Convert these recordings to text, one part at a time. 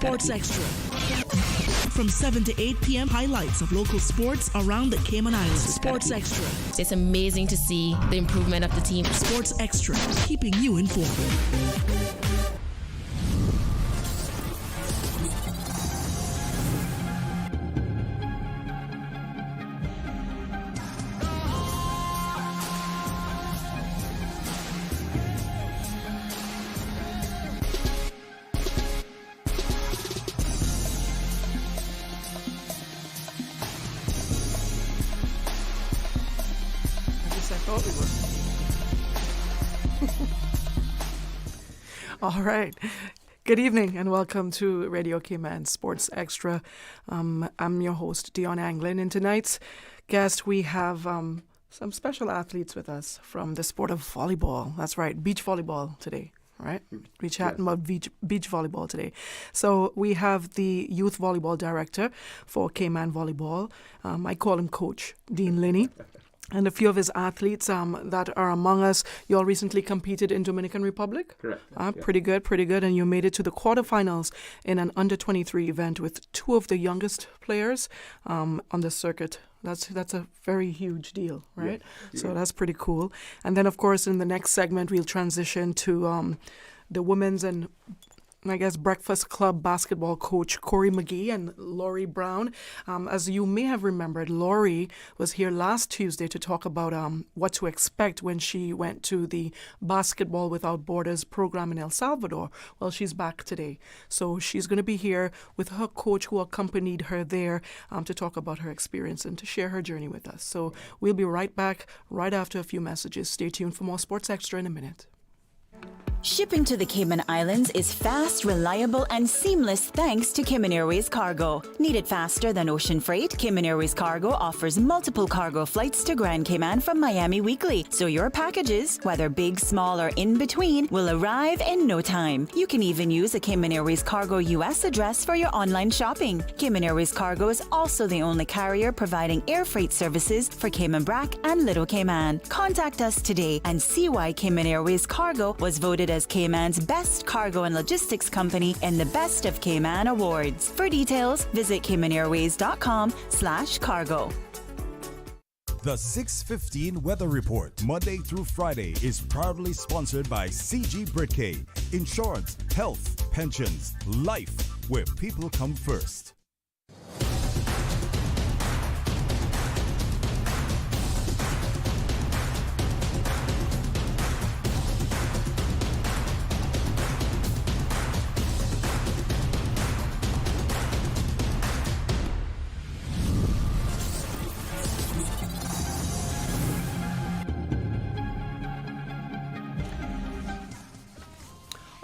Sports Extra. From 7 to 8 p.m., highlights of local sports around the Cayman Islands. Sports Extra. It's amazing to see the improvement of the team. Sports Extra, keeping you informed. All right. Good evening and welcome to Radio Cayman Sports Extra. I'm your host, Dionne Anglin. In tonight's guest, we have some special athletes with us from the sport of volleyball. That's right, beach volleyball today. Right? We're chatting about beach volleyball today. So we have the youth volleyball director for Cayman Volleyball. I call him Coach Dean Linney. And a few of his athletes that are among us. You all recently competed in Dominican Republic? Correct. Pretty good. And you made it to the quarterfinals in an under-23 event with two of the youngest players on the circuit. That's a very huge deal, right? Yeah. So that's pretty cool. And then, of course, in the next segment, we'll transition to the women's and I guess Breakfast Club basketball coach Corey McGee and Laurie Brown. As you may have remembered, Laurie was here last Tuesday to talk about what to expect when she went to the Basketball Without Borders program in El Salvador. Well, she's back today. So she's going to be here with her coach who accompanied her there to talk about her experience and to share her journey with us. So we'll be right back right after a few messages. Stay tuned for more Sports Extra in a minute. Shipping to the Cayman Islands is fast, reliable, and seamless thanks to Cayman Airways Cargo. Need it faster than ocean freight? Cayman Airways Cargo offers multiple cargo flights to Grand Cayman from Miami weekly, so your packages, whether big, small, or in between, will arrive in no time. You can even use a Cayman Airways Cargo US address for your online shopping. Cayman Airways Cargo is also the only carrier providing air freight services for Cayman Brac and Little Cayman. Contact us today and see why Cayman Airways Cargo was voted as Cayman's best cargo and logistics company in the Best of Cayman Awards. For details, visit CaymanAirways.com/cargo. The 6:15 Weather Report, Monday through Friday, is proudly sponsored by CG Britcay. Insurance, health, pensions, life, where people come first.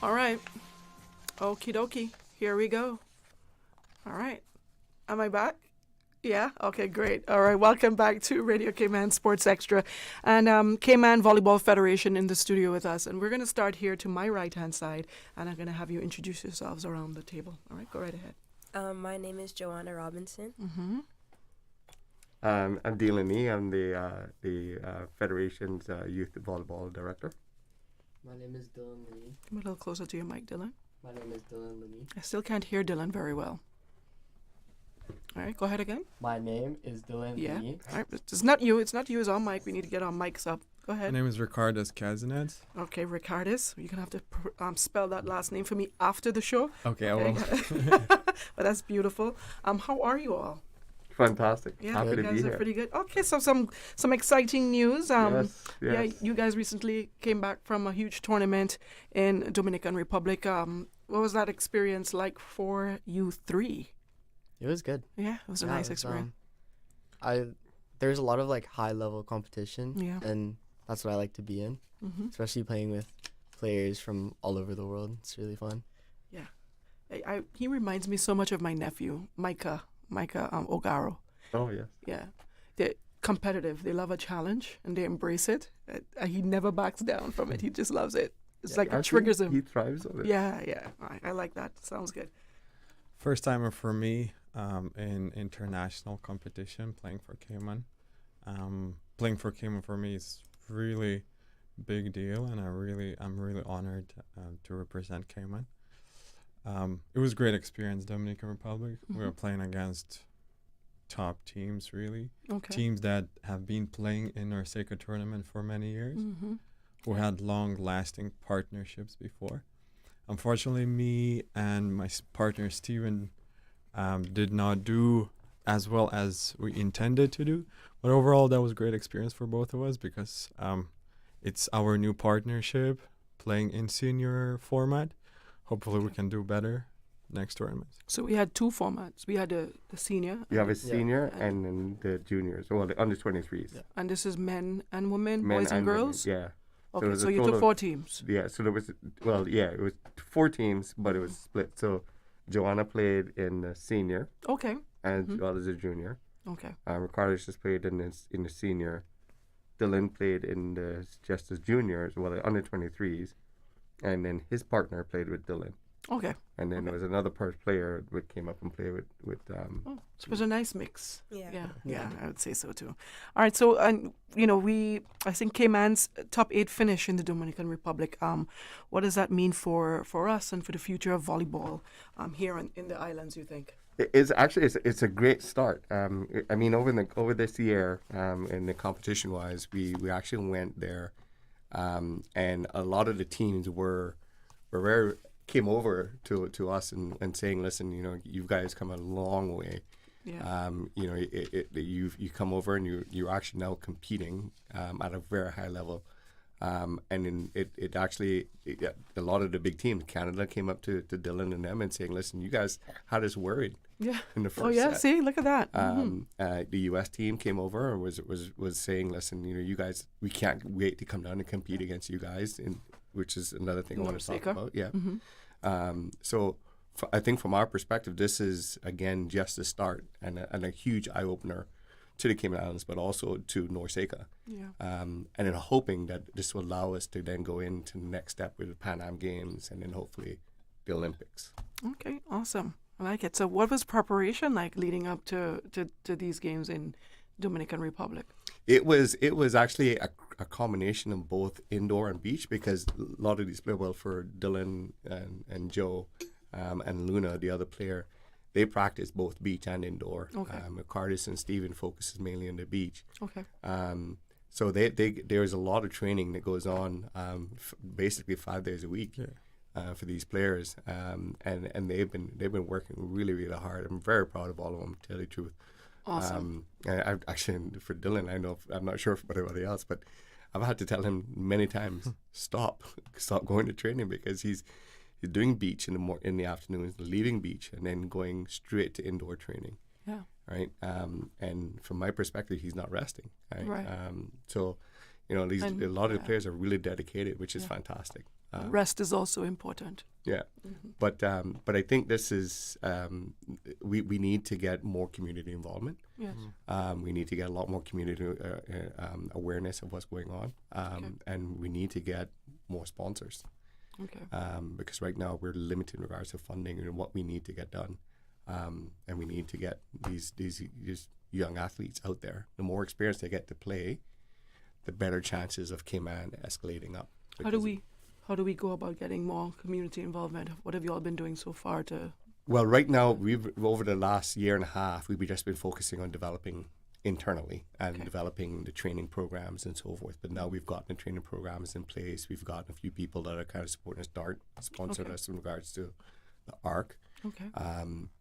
All right. Okie dokie. Here we go. All right. Am I back? Yeah? Okay, great. All right. Welcome back to Radio Cayman Sports Extra. And Cayman Volleyball Federation in the studio with us. And we're going to start here to my right-hand side. And I'm going to have you introduce yourselves around the table. All right. Go right ahead. My name is Joanna Robinson. Mm-hmm. I'm Dean Linney. I'm the Federation's Youth Volleyball Director. My name is Dylan Linney. Come a little closer to your mic, Dylan. My name is Dylan Linney. I still can't hear Dylan very well. All right, go ahead again. My name is Dylan Linney. All right, it's not you. It's not you. It's on mic. We need to get our mics up. Go ahead. My name is Ricardus Cazanet. Okay, Ricardus. You're going to have to spell that last name for me after the show. Okay, I will. But that's beautiful. How are you all? Fantastic. Yeah, Happy you to guys be are here. pretty good. Okay, so some exciting news. Yes. Yeah, you guys recently came back from a huge tournament in Dominican Republic. What was that experience like for you three? It was good. Yeah, it was a nice experience. There's a lot of high level competition. Yeah. And that's what I like to be in, especially playing with players from all over the world. It's really fun. Yeah, he reminds me so much of my nephew, Micah Ogaro. Oh, yes. Yeah. They're competitive. They love a challenge and they embrace it. He never backs down from it. He just loves it. It's like it triggers him. He thrives on it. Yeah. I like that. Sounds good. First timer for me in international competition, playing for Cayman. Playing for Cayman for me is really big deal, and I'm really honored to represent Cayman. It was a great experience, Dominican Republic. We were playing against top teams, really. Okay. Teams that have been playing in our Seika tournament for many years, who had long-lasting partnerships before. Unfortunately, me and my partner, Steven, did not do as well as we intended to do. But overall, that was a great experience for both of us because it's our new partnership playing in senior format. Hopefully, we can do better next tournament. So we had two formats. We had the senior. You have a senior and then the juniors, well, the under 23s. Yeah. And this is men and women, Men boys and women, girls? Yeah. Okay, there's so a you total took of- 4 teams. Yeah, so there was, it was 4 teams, but it was split. So Joanna played in the senior Okay. as well as a junior. Okay. Ricardo just played in the senior. Dylan played in just as junior, as well as under 23s. And then his partner played with Dylan. Okay. And then there was another player that came up and played with So it was a nice mix. Yeah. Yeah, I would say so too. All right, so and I think Cayman's top 8 finish in the Dominican Republic. What does that mean for us and for the future of volleyball here in the islands? You think? It's actually it's a great start. I mean, over this year, in the competition wise, we actually went there, and a lot of the teams came over to us and saying, listen, you guys come a long way. Yeah. You come over and you're actually now competing at a very high level. And then it actually, a lot of the big teams, Canada came up to Dylan and them and saying, listen, you guys had us worried Yeah. in the first Oh yeah. set. See, look at that. The U.S. team came over and was saying, listen, you guys, we can't wait to come down and compete against you guys, which is another thing I want to talk Seika. about. Yeah. So I think from our perspective, this is, again, just the start and a huge eye-opener to the Cayman Islands, but also to Norseca. Yeah. And then hoping that this will allow us to then go into the next step with the Pan Am Games and then hopefully the Olympics. Okay. Awesome. I like it. So, what was preparation like leading up to these games in Dominican Republic? It was actually a combination of both indoor and beach because a lot of these play well for Dylan and Joe and Luna, the other player. They practice both beach and indoor. Okay. Cardis and Steven focuses mainly on the beach. Okay. So there's a lot of training that goes on, basically 5 days a week. Yeah. For these players, and they've been working really, really hard. I'm very proud of all of them, to tell you the truth. Awesome. I've actually, for Dylan, I'm not sure for anybody else, but I've had to tell him many times, stop going to training because he's doing beach in the afternoons, leaving beach, and then going straight to indoor training. Yeah. Right. And from my perspective, he's not resting. Right. Right. So, a lot of the players are really dedicated, which is fantastic. Rest is also important. Yeah, but I think this is we need to get more community involvement. Yes. We need to get a lot more community awareness of what's going on, and we need to get more sponsors. Okay. Because right now we're limited in regards to funding and what we need to get done, and we need to get these young athletes out there. The more experience they get to play, the better chances of Cayman escalating up. How do we go about getting more community involvement? What have you all been doing so far to? Well, right now, we've over the last year and a half, we've just been focusing on developing internally and developing the training programs and so forth. But now we've gotten the training programs in place. We've gotten a few people that are kind of supporting us, sponsored us in regards to the ARC. Okay.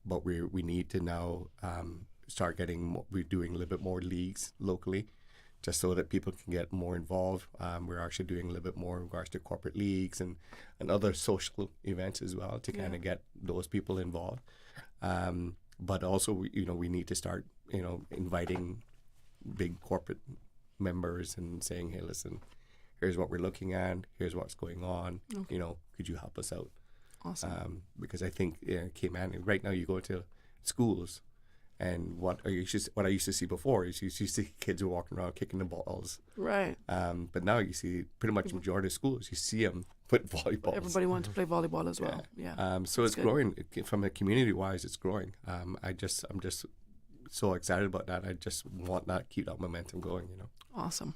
But we need to now start we're doing a little bit more leagues locally, just so that people can get more involved. We're actually doing a little bit more in regards to corporate leagues and other social events as well to kind of get those people involved. But also, we need to start, inviting big corporate members and saying, hey, listen, here's what we're looking at. Here's what's going on. Okay. Could you help us out? Awesome. Because I think Cayman, right now you go to schools, and what I used to see before is you see kids who are walking around kicking the balls. Right. But now you see pretty much the majority of schools, you see them put volleyballs. Everybody wants to play volleyball as well. Yeah. So it's growing from a community-wise. It's growing. I'm just so excited about that. I just want that keep that momentum going. Awesome.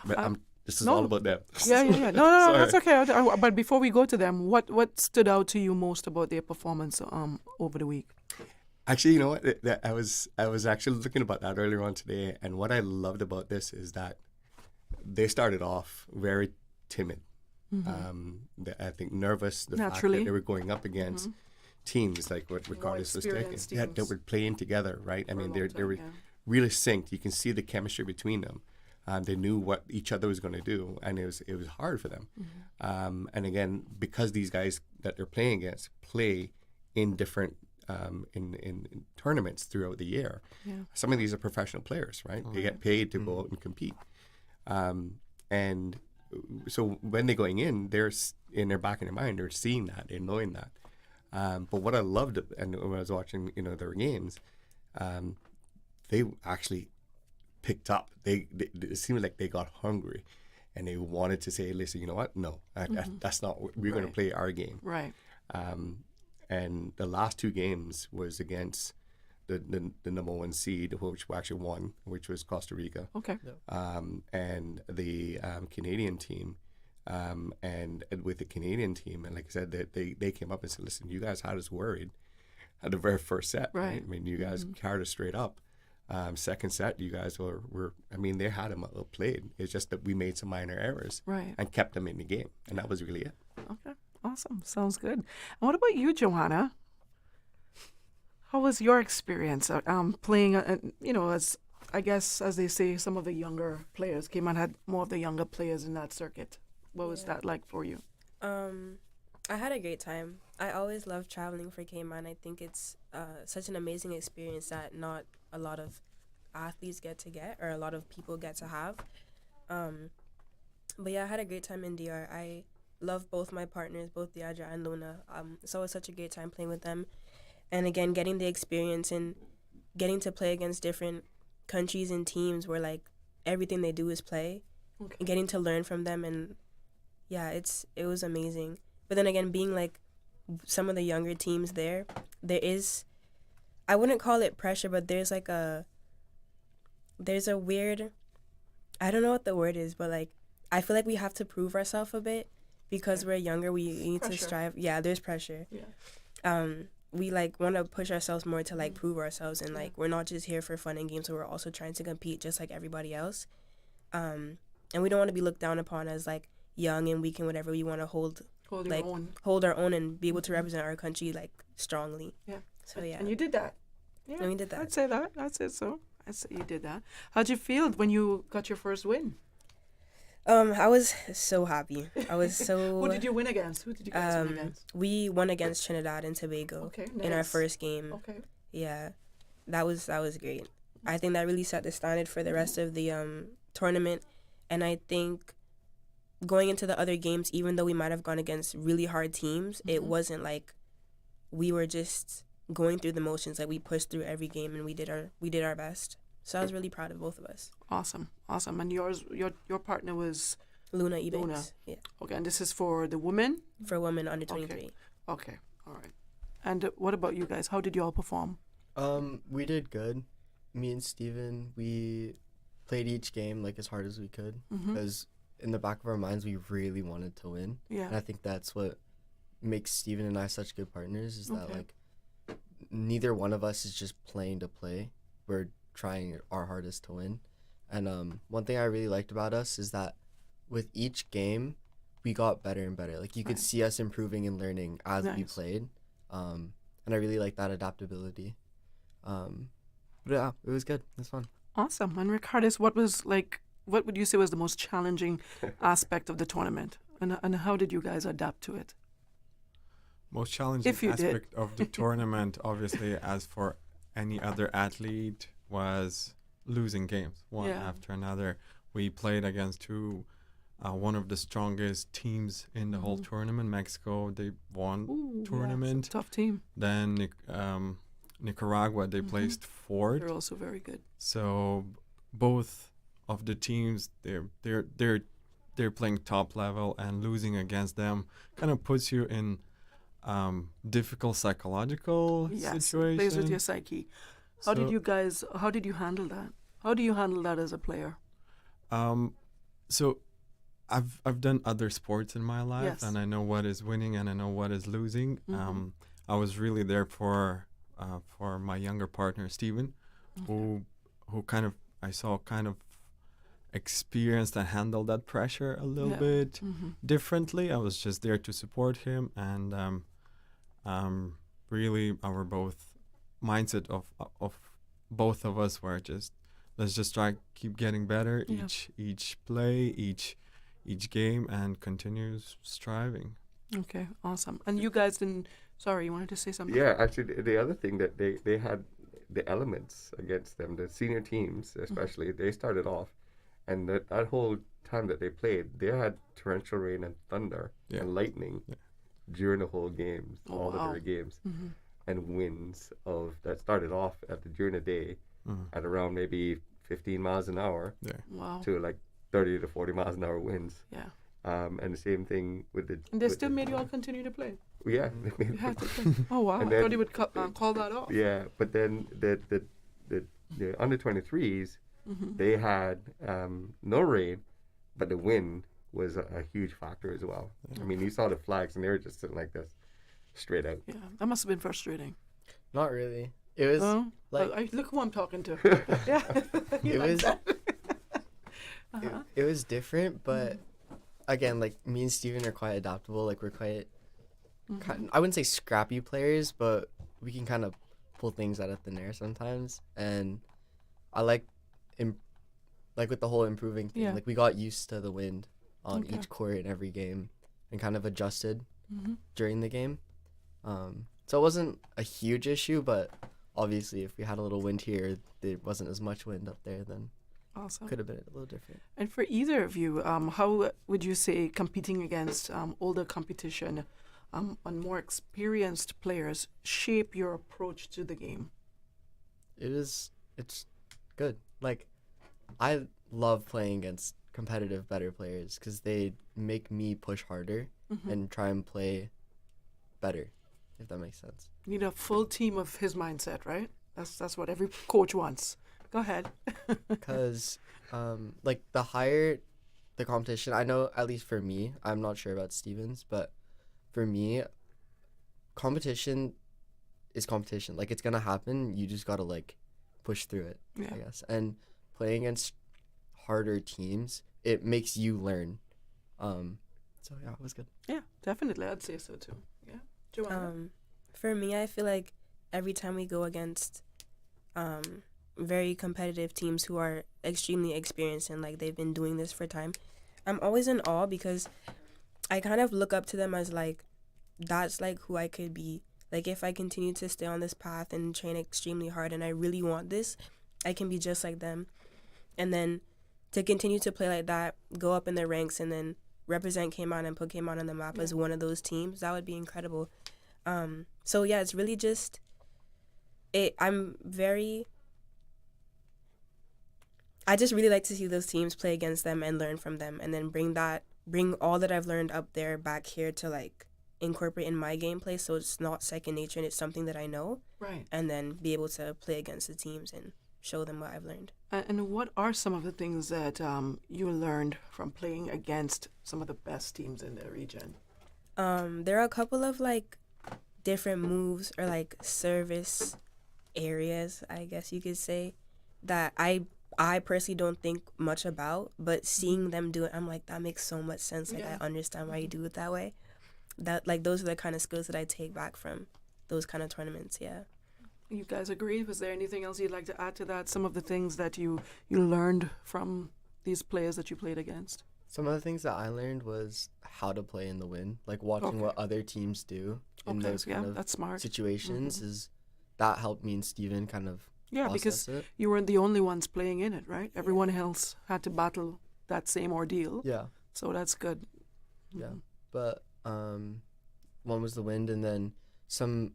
But This is No. all about them. Yeah. No, Sorry. that's okay. But before we go to them, what stood out to you most about their performance over the week? Actually, you know what? I was actually looking about that earlier on today, and what I loved about this is that they started off very timid. I think nervous. The fact Naturally. that they were going up against teams like what Ricardo's was taking. experienced Yeah, they teams. were playing together, right? I mean, a long they were time, yeah. really synced. You can see the chemistry between them. They knew what each other was going to do, and it was hard for them. And again, because these guys that they're playing against play in different in tournaments throughout the year. Yeah. Some of these are professional players, right? They get paid to go out and compete. And so when they're going in, they're in their back of their mind, they're seeing that, they're knowing that. But what I loved, and when I was watching, their games, they actually picked up. They it seemed like they got hungry, and they wanted to say, "Listen, you know what? No, that's not. We're going to play our game." Right. And the last two games was against the number one seed, which we actually won, which was Costa Rica. Okay. And the Canadian team. And with the Canadian team, and like I said, they came up and said, "Listen, you guys had us worried at the very first set, right? I mean, you guys carried us straight up. Second set, you guys were I mean, they had them outplayed. It's just that we made some minor errors, Right. and kept them in the game, and that was really it." Okay. Awesome. Sounds good. And what about you, Joanna? How was your experience playing? As I guess, as they say, some of the younger players came and had more of the younger players in that circuit. What was that like for you? I had a great time. I always loved traveling for Cayman. I think it's such an amazing experience that not a lot of athletes get or a lot of people get to have. But yeah, I had a great time in DR. I love both my partners, both Deirdre and Luna. It's always such a great time playing with them. And again, getting the experience and getting to play against different countries and teams where like everything they do is play. Okay. And getting to learn from them, and yeah, it was amazing. But then again, being like some of the younger teams there is, I wouldn't call it pressure, but there's a weird, I don't know what the word is, but like I feel like we have to prove ourselves a bit because we're younger. We need to strive. Yeah, there's pressure. Yeah. We like want to push ourselves more to like prove ourselves, and like we're not just here for fun and games, so we're also trying to compete just like everybody else. And we don't want to be looked down upon as like young and weak and whatever. We want to hold our own and be able to represent our country like strongly. Yeah. So yeah. And you did that. Yeah. And we did that. I'd say that. I'd say so. I'd say you did that. How'd you feel when you got your first win? I was so happy. I was so. Who did you win against? Who did you guys win against? We won against Trinidad and Tobago. Okay, in our nice. first game. Okay. Yeah, that was great. I think that really set the standard for the rest of the tournament, and I think going into the other games, even though we might have gone against really hard teams, it wasn't like we were just going through the motions. Like we pushed through every game and we did our best. So I was really proud of both of us. Awesome. And your partner was Luna Ebanks. Luna. Yeah. Okay, and this is for the women? For women under 23. Okay. All right. And what about you guys? How did you all perform? We did good. Me and Steven, we played each game like as hard as we could because in the back of our minds we really wanted to win. Yeah. And I think that's what makes Steven and I such good partners is that like neither one of us is just playing to play. We're trying our hardest to win. And one thing I really liked about us is that with each game we got better and better. Like you could see us improving and learning as we played. And I really like that adaptability. But yeah, it was good. It was fun. Awesome. And Ricardus, what would you say was the most challenging aspect of the tournament? And how did you guys adapt to it? Most challenging aspect of the tournament, obviously, as for any other athlete, was losing games one after another. We played against one of the strongest teams in the whole tournament, Mexico. They won tournament. Yeah, it's a tough team. Then Nicaragua, they placed fourth. They're also very good. So both of the teams, they're playing top level, and losing against them kind of puts you in difficult psychological situation. Plays with your psyche. How did you handle that? How do you handle that as a player? So I've done other sports in my life, Yes. and I know what is winning and I know what is losing. Mhm. I was really there for my younger partner Steven, who kind of I saw kind of experienced and handled that pressure a little Yeah. bit Mhm. differently. I was just there to support him, and really our both mindset of both of us were just let's just try keep getting better Yeah. each play each game and continue striving. Okay, awesome. And you guys didn't. Sorry, you wanted to say something? Yeah, actually, the other thing that they had the elements against them, the senior teams especially, they started off, and that whole time that they played, they had torrential rain and thunder Yeah. and lightning Yeah. during the whole games, Oh, all wow. the three games, Mhm. and winds of that started off during the day Mhm. at around maybe 15 miles an hour Yeah. Wow. to like 30 to 40 miles an hour winds. Yeah. And the same thing with the. And they with still the- made you all continue to play. Yeah, they made You had to play. Oh wow! And I thought then- you would call that off. Yeah, but then the under 23s, they had no rain, but the wind was a huge factor as well. I mean, you saw the flags and they were just sitting like this, straight out. Yeah, that must have been frustrating. Not really. It was Oh, like look who I'm talking to. Yeah, You it like was that? it was different, but again, like me and Steven are quite adaptable. Like we're quite, I wouldn't say scrappy players, but we can kind of pull things out of thin air sometimes. And I like, like with the whole improving thing, Yeah. like we got used to the wind on Okay. each court in every game, and kind of adjusted Mhm. during the game. So it wasn't a huge issue, but obviously if we had a little wind here, there wasn't as much wind up there, then Awesome. could have been a little different. And for either of you, how would you say competing against older competition and more experienced players shape your approach to the game? It's good. Like, I love playing against competitive, better players because they make me push harder and try and play better, if that makes sense. You need a full team of his mindset, right? That's what every coach wants. Go ahead. Because, like, the higher the competition, I know, at least for me, I'm not sure about Stevens, but for me, competition is competition. Like, it's going to happen. You just got to, like, push through it, Yeah. I guess. And playing against harder teams, it makes you learn. So, yeah, it was good. Yeah, definitely. I'd say so too. Yeah. Joanna? For me, I feel like every time we go against very competitive teams who are extremely experienced and like they've been doing this for time, I'm always in awe because I kind of look up to them as like that's like who I could be. Like if I continue to stay on this path and train extremely hard and I really want this, I can be just like them. And then to continue to play like that, go up in the ranks and then represent Cayman and put Cayman on the map as one of those teams, that would be incredible. So yeah, it's really just I just really like to see those teams play against them and learn from them and then bring all that I've learned up there back here to like incorporate in my gameplay so it's not second nature and it's something that I know. Right. And then be able to play against the teams and show them what I've learned. And what are some of the things that you learned from playing against some of the best teams in the region? There are a couple of like different moves or like service areas, I guess you could say, that I personally don't think much about, but seeing them do it, I'm like, that makes so much sense. Like Yeah. I understand why you do it that way. That like those are the kind of skills that I take back from those kind of tournaments. Yeah. You guys agree? Was there anything else you'd like to add to that? Some of the things that you learned from these players that you played against? Some of the things that I learned was how to play in the wind, like watching Okay. what other teams do in Okay, those yeah, kind of that's smart. situations. Is that helped me and Steven kind of Yeah, process because it. you weren't the only ones playing in it, right? Everyone else had to battle that same ordeal. Yeah, So that's good. yeah. But one was the wind, and then some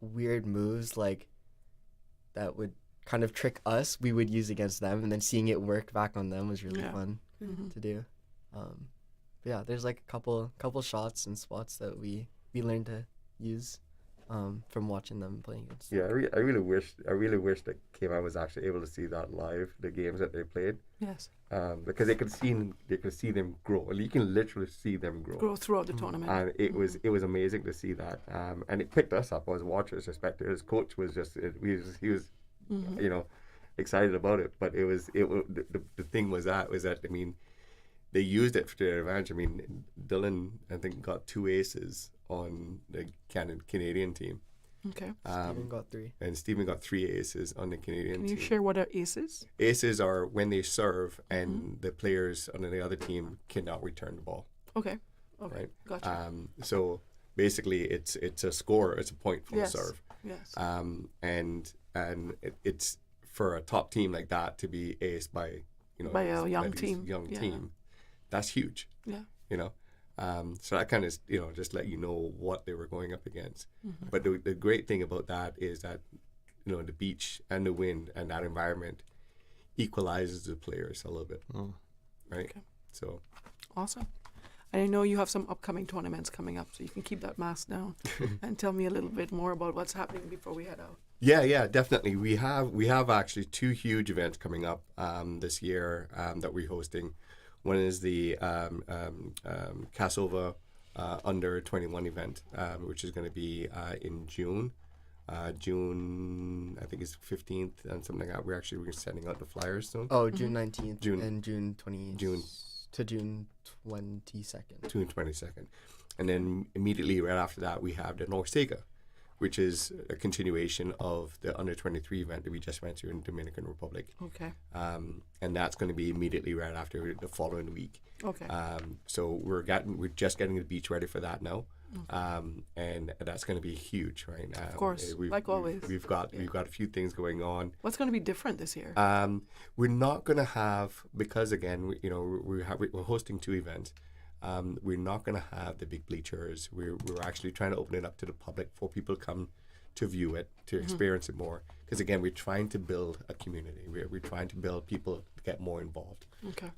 weird moves like that would kind of trick us, we would use against them, and then seeing it work back on them was really Yeah. fun to do. But yeah, there's like a couple shots and spots that we learned to use from watching them playing against. Yeah, I really wish that Cayman was actually able to see that live, the games that they played. Yes. Because they could see them grow. Well, you can literally see them grow Throughout the tournament. and it was amazing to see that. And it picked us up as watchers, spectators. Coach was just he was excited about it. But the thing was that I mean, they used it for their advantage. I mean, Dylan, I think, got 2 aces on the Canadian team. Okay. Steven got 3. And Stephen got 3 aces on the Canadian team. Can you share what are aces? Aces are when they serve and the players on the other team cannot return the ball. Okay. Right. Gotcha. So basically, it's a score. It's a point from Yes. a serve. Yes. And it's for a top team like that to be aced by By a young these team. young Yeah. team. That's huge. Yeah. So that kind of just let you know what they were going up against. Mm-hmm. But the great thing about that is that the beach and the wind and that environment equalizes the players a little bit, right? Okay. So Awesome. I know you have some upcoming tournaments coming up, so you can keep that mask down and tell me a little bit more about what's happening before we head out. yeah, definitely. We have actually 2 huge events coming up this year that we're hosting. One is the Casova under 21 event, which is going to be in June. June, I think it's 15th and something like that. We're sending out the flyers soon. Oh, June 19th June. and June 20th. June. To June 22nd. June 22nd. And then immediately right after that, we have the Norseca, which is a continuation of the under 23 event that we just went to in Dominican Republic. Okay. And that's going to be immediately right after the following week. Okay. So we're just getting the beach ready for that now. And that's going to be huge, right? Of course, like always. We've got a few things going on. What's going to be different this year? We're not going to have, because again, we're hosting 2 events. We're not going to have the big bleachers. We're actually trying to open it up to the public for people to come to view it, to experience it more. Because again, we're trying to build a community. We're trying to build people to get more involved. Okay.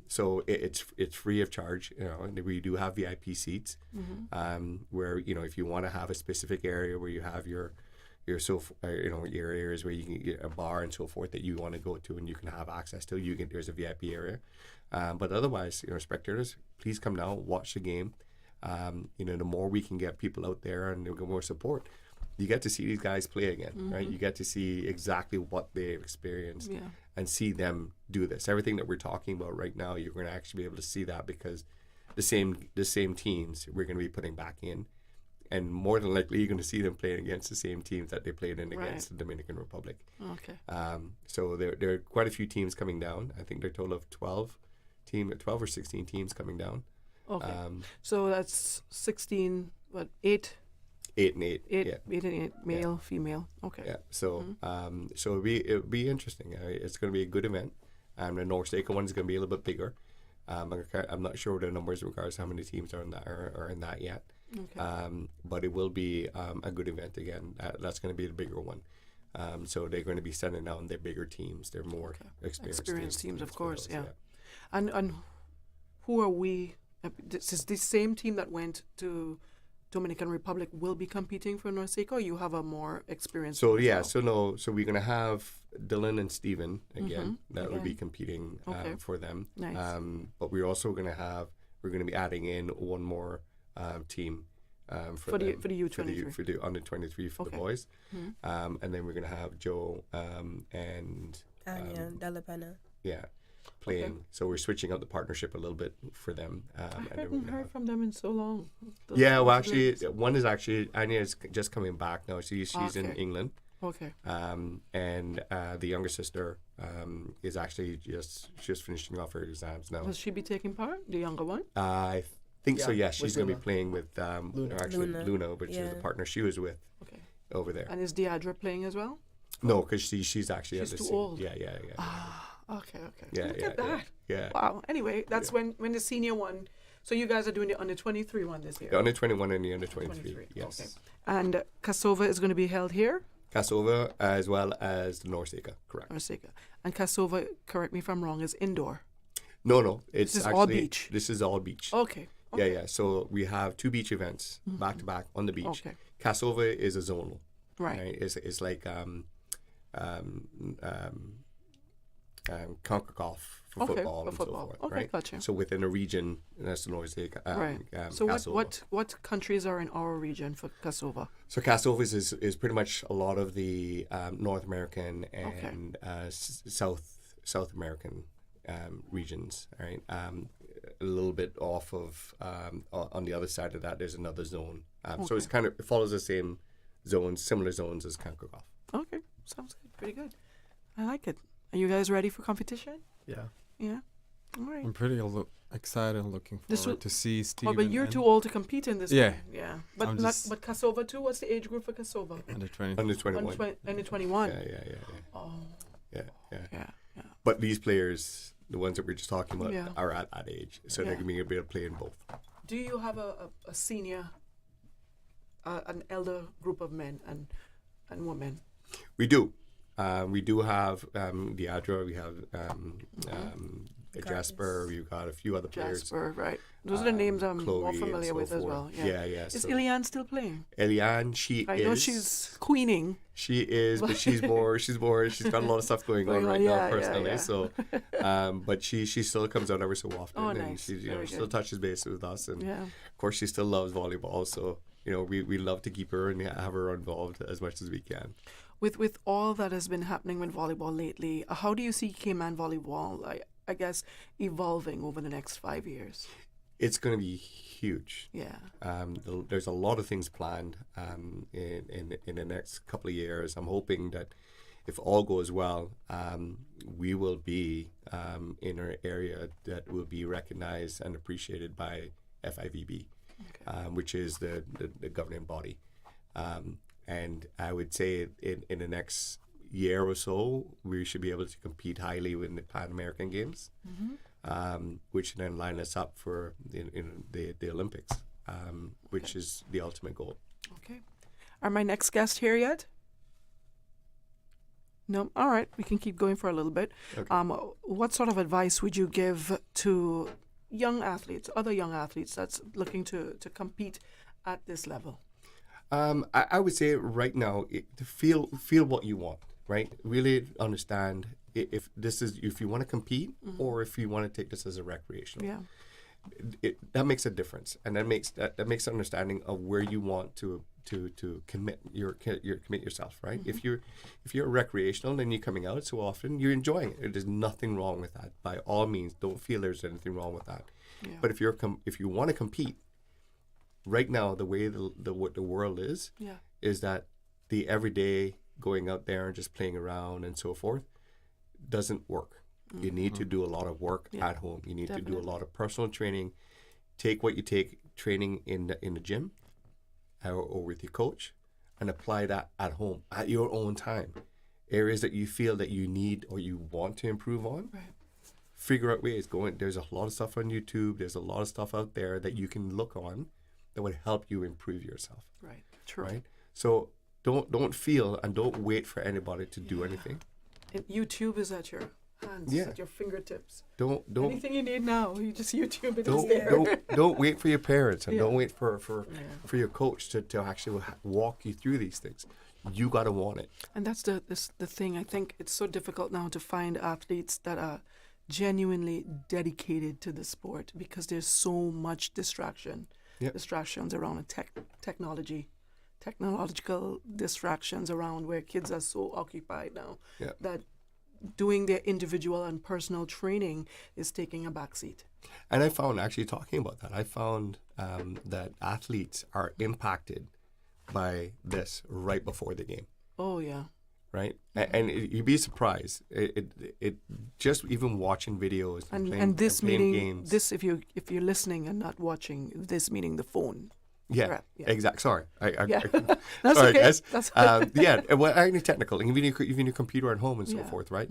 So it's free of charge. And we do have VIP seats, where if you want to have a specific area where you have your your areas where you can get a bar and so forth that you want to go to and you can have access to, there's a VIP area. But otherwise, spectators, please come down, watch the game. The more we can get people out there and they'll get more support, you get to see these guys play again, right? You get to see exactly what they've experienced and see them do this. Everything that we're talking about right now, you're going to actually be able to see that because the same teams we're going to be putting back in. And more than likely, you're going to see them playing against the same teams that they played in against the Dominican Republic. Okay. So there are quite a few teams coming down. I think there are a total of 12 or 16 teams coming down. Okay. So that's 16, 8? 8 and 8. 8 yeah. 8 and 8, male, female. Okay. Yeah. So so it'll be interesting. It's going to be a good event. The Norseca one is going to be a little bit bigger. I'm not sure the numbers in regards to how many teams are in that yet. Okay. But it will be a good event again. That's going to be the bigger one. So they're going to be sending down their bigger teams. They're more experienced teams, of course. those, And who are we? This is the same team that went to Dominican Republic will be competing for Norseca, or you have a more experienced? So so we're going to have Dylan and Steven again that will be competing for them. Nice. But we're also going to be adding in one more team for the U23 for the under 23 for the boys, and then we're going to have Joe and Anya Della Pena. playing. Okay. So we're switching up the partnership a little bit for them. I haven't heard from them in so long. Well, actually, one is Anya is just coming back now. She's in England. Okay. And the younger sister is actually just finishing off her exams now. Will she be taking part, the younger one? I think so. Yeah, she's going to be Luna. playing with Luna, which is the partner she was with over there. And is Deidre playing as well? No, because she's actually She's at the too old. Yeah. Okay. Yeah, Look yeah, at that. Yeah. Wow. Anyway, that's when the senior one. So you guys are doing the under 23 one this year. The under 21 and the under 23. Yes. Okay. And Casova is going to be held here. Casova as well as the Norseca, correct? Norseca. And Casova, correct me if I'm wrong, is indoor. No, it's This is actually all beach. This is all beach. Okay. Yeah. So we have 2 beach events back to back on the beach. Okay. Cassova is a zonal. Right. It's like CONCACAF for football and so forth. Okay, right? gotcha. So within a region, that's the noise. Right. So Cassova. what countries are in our region for Cassova? So Cassova is pretty much a lot of the North American and South American regions, right? A little bit off of on the other side of that, there's another zone. So it's kind of, it follows the same zones, similar zones as CONCACAF. Okay, sounds good. Pretty good. I like it. Are you guys ready for competition? Yeah. Yeah. All right. I'm pretty excited and looking forward to see Steven. Oh, but you're and too old to compete in this. Yeah. Game. Yeah. But I'm not. just- But Cassova too. What's the age group for Cassova? Under 20. Under 21. Under 21. Yeah. Oh. Yeah. Yeah. But these players, the ones that we're just talking about, Yeah. are at that age. So they're going to be able to play in both. Do you have a senior, an elder group of men and women? We do. We do have Xtra, we have Jasper, we've got a few other players. Jasper, right. Those are the names I'm Chloe more and familiar so with as forth. well. Yeah. Is So Iliane still playing? Eliane, she I is. know she's queening. She is, but she's got a lot of stuff going on right now personally. yeah. So, but she still comes out every so often, Oh, and nice. she Very still good. touches base with us, and Yeah. of course she still loves volleyball. So we love to keep her and have her involved as much as we can. With all that has been happening with volleyball lately, how do you see Cayman volleyball, I guess, evolving over the next 5 years? It's going to be huge. Yeah. There's a lot of things planned in the next couple of years. I'm hoping that if all goes well, we will be in an area that will be recognized and appreciated by FIVB, which is the governing body. And I would say in the next year or so, we should be able to compete highly in the Pan American Games, which then line us up for the Olympics, which is the ultimate goal. Okay. Are my next guest here yet? No? All right. We can keep going for a little bit. Okay. What sort of advice would you give to young athletes, other young athletes that's looking to compete at this level? I would say right now, to feel what you want, right? Really understand if you want to compete or if you want to take this as a recreational. Yeah. That makes a difference, and that makes understanding of where you want to commit yourself, right? If you're recreational and you're coming out so often, you're enjoying it. There's nothing wrong with that. By all means, don't feel there's anything wrong with that. Yeah. But if you want to compete, right now the way the world is that the everyday going out there and just playing around and so forth doesn't work. You need to do a lot of work at home. You need to do a lot of personal training. Take what you take training in the gym or with your coach, and apply that at home at your own time. Areas that you feel that you need or you want to improve on. Right. Figure out ways. There's a lot of stuff on YouTube. There's a lot of stuff out there that you can look on that would help you improve yourself. Right. True. Right. So don't feel and don't wait for anybody to do anything. And YouTube is at your hands, at your fingertips. Don't Anything you need now, you just YouTube it. It's there. don't wait for your parents and don't wait for your coach to actually walk you through these things. You gotta want it. And that's the thing. I think it's so difficult now to find athletes that are genuinely dedicated to the sport because there's so much distractions around technological distractions around where kids are so occupied now that doing their individual and personal training is taking a backseat. And I found, actually talking about that, that athletes are impacted by this right before the game. Oh yeah. Right, and you'd be surprised. It just even watching videos and playing games. This if you're listening and not watching, this meaning the phone. Yeah. Exactly. Sorry, That's sorry, okay. guys. That's okay. Well, I'm technical. Even your computer at home and so forth, right?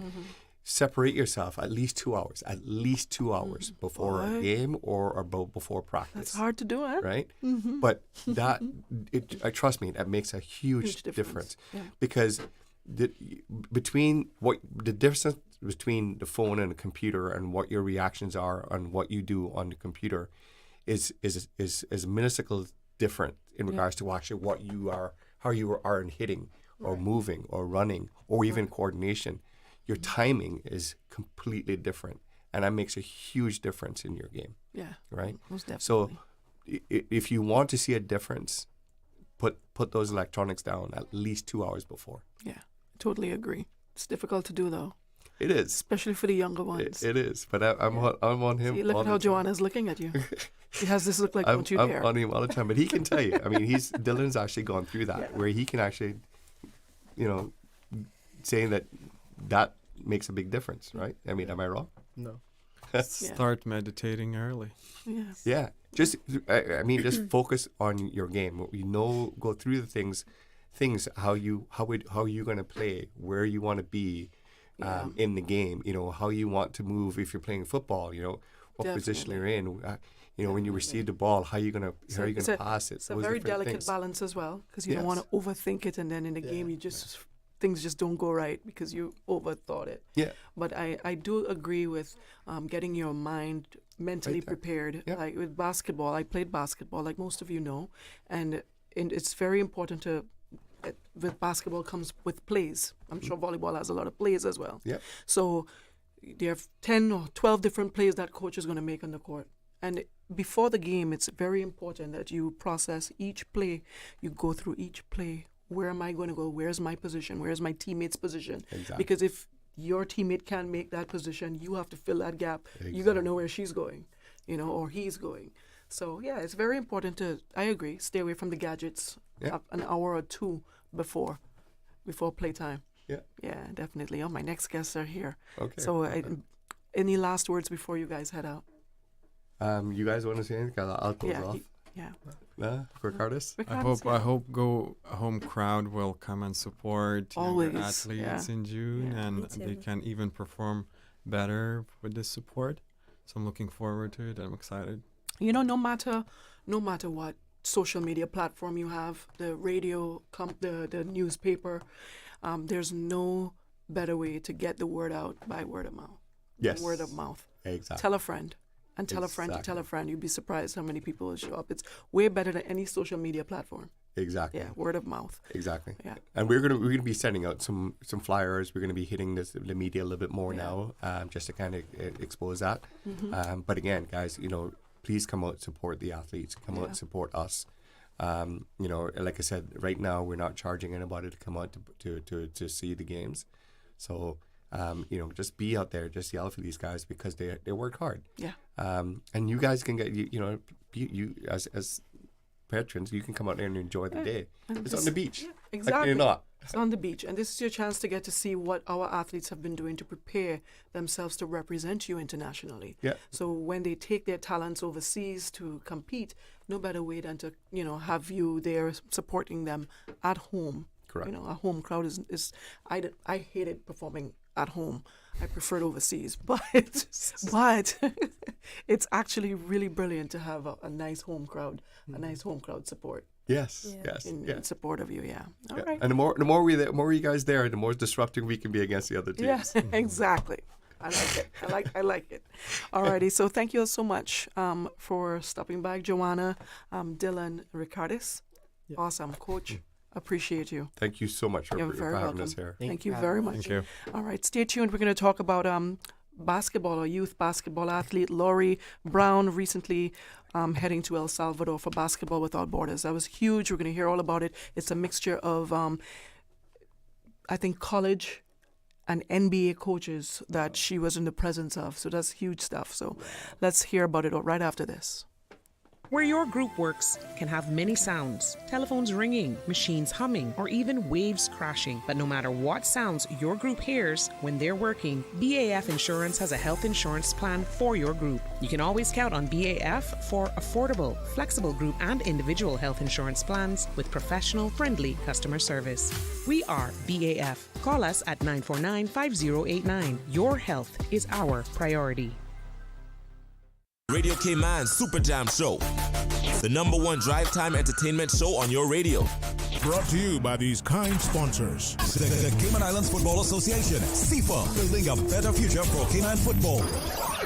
Separate yourself at least 2 hours. At least 2 hours before a game or before practice. That's hard to do, right? But trust me, that makes a huge difference. Because the difference between the phone and the computer and what your reactions are and what you do on the computer is minuscule different in regards to actually what you are, how you are in hitting or moving or running or even coordination. Your timing is completely different, and that makes a huge difference in your game. Yeah. Right? Most definitely. So if you want to see a difference, put those electronics down at least 2 hours before. Yeah, totally agree. It's difficult to do, though. It is. Especially for the younger ones. It is. But I'm on him. See, look at how Joanna's looking at you. She has this look like, don't you dare. I'm on him all the time. But he can tell you. I mean, Dylan's actually gone through that, where he can actually, saying that makes a big difference, right? I mean, am I wrong? No. Start meditating early. Yes. Yeah. Just focus on your game. Go through the things, how you going to play, where you want to be in the game. How you want to move if you're playing football. What position you're in. When you receive the ball, how you gonna pass it. It's a very delicate balance as well, because you don't want to overthink it, and then in the game things just don't go right because you overthought it. Yeah. But I do agree with getting your mind mentally prepared. Yeah. Like with basketball, I played basketball, like most of you know, and it's very important with basketball comes with plays. I'm sure volleyball has a lot of plays as well. Yeah. So there are 10 or 12 different plays that coach is going to make on the court. And before the game, it's very important that you process each play. You go through each play. Where am I going to go? Where's my position? Where's my teammate's position? Exactly. Because if your teammate can't make that position, you have to fill that gap. Exactly. You got to know where she's going, or he's going. So, yeah, it's very important I agree, stay away from the gadgets an hour or two before playtime. Yeah. Yeah, definitely. Oh, my next guests are here. Okay. So, any last words before you guys head out? You guys want to say anything? I'll close off. Ricardus? I hope Go Home crowd will come and support younger athletes in June, and they can even perform better with this support. So I'm looking forward to it. I'm excited. No matter what social media platform you have, the radio, the newspaper, there's no better way to get the word out by word of mouth. Yes. Word of mouth. Exactly. Tell a friend. And tell a friend to tell a friend. You'd be surprised how many people will show up. It's way better than any social media platform. Exactly. Yeah, word of mouth. Exactly. Yeah. And we're gonna be sending out some flyers. We're gonna be hitting the media a little bit more now, just to kind of expose that. Mm-hmm. But again, guys, please come out and support the athletes. Come out and support us. Like I said, right now we're not charging anybody to come out to see the games. So. Just be out there, just yell for these guys because they work hard. Yeah. And you guys can get you as patrons, you can come out there and enjoy the day. It's on the beach. Yeah, exactly. Like, it's on the beach, and this is your chance to get to see what our athletes have been doing to prepare themselves to represent you internationally. Yeah. So when they take their talents overseas to compete, no better way than to have you there supporting them at home. Correct. A home crowd is I hated performing at home. I prefer it overseas, but it's actually really brilliant to have a nice home crowd, a nice home crowd support. Yes, in support of you, All right. And the more you guys there, the more disrupting we can be against the other teams. Yes, exactly. I like it. I like it. Alrighty, so thank you all so much for stopping by, Joanna, Dylan, Ricardus. Yeah. Awesome, Coach. Appreciate you. Thank you so much for having us here. Thank you very much. Thank you. All right, stay tuned. We're going to talk about basketball or youth basketball athlete Laurie Brown recently heading to El Salvador for Basketball Without Borders. That was huge. We're going to hear all about it. It's a mixture of, I think, college and NBA coaches that she was in the presence of. So that's huge stuff. So let's hear about it right after this. Where your group works can have many sounds, telephones ringing, machines humming, or even waves crashing. But no matter what sounds your group hears when they're working, BAF Insurance has a health insurance plan for your group. You can always count on BAF for affordable, flexible group and individual health insurance plans with professional, friendly customer service. We are BAF. Call us at 949-5089. Your health is our priority. Radio Cayman Super Jam Show, the #1 drive time entertainment show on your radio. Brought to you by these kind sponsors. The Cayman Islands Football Association, CIFA, building a better future for Cayman football.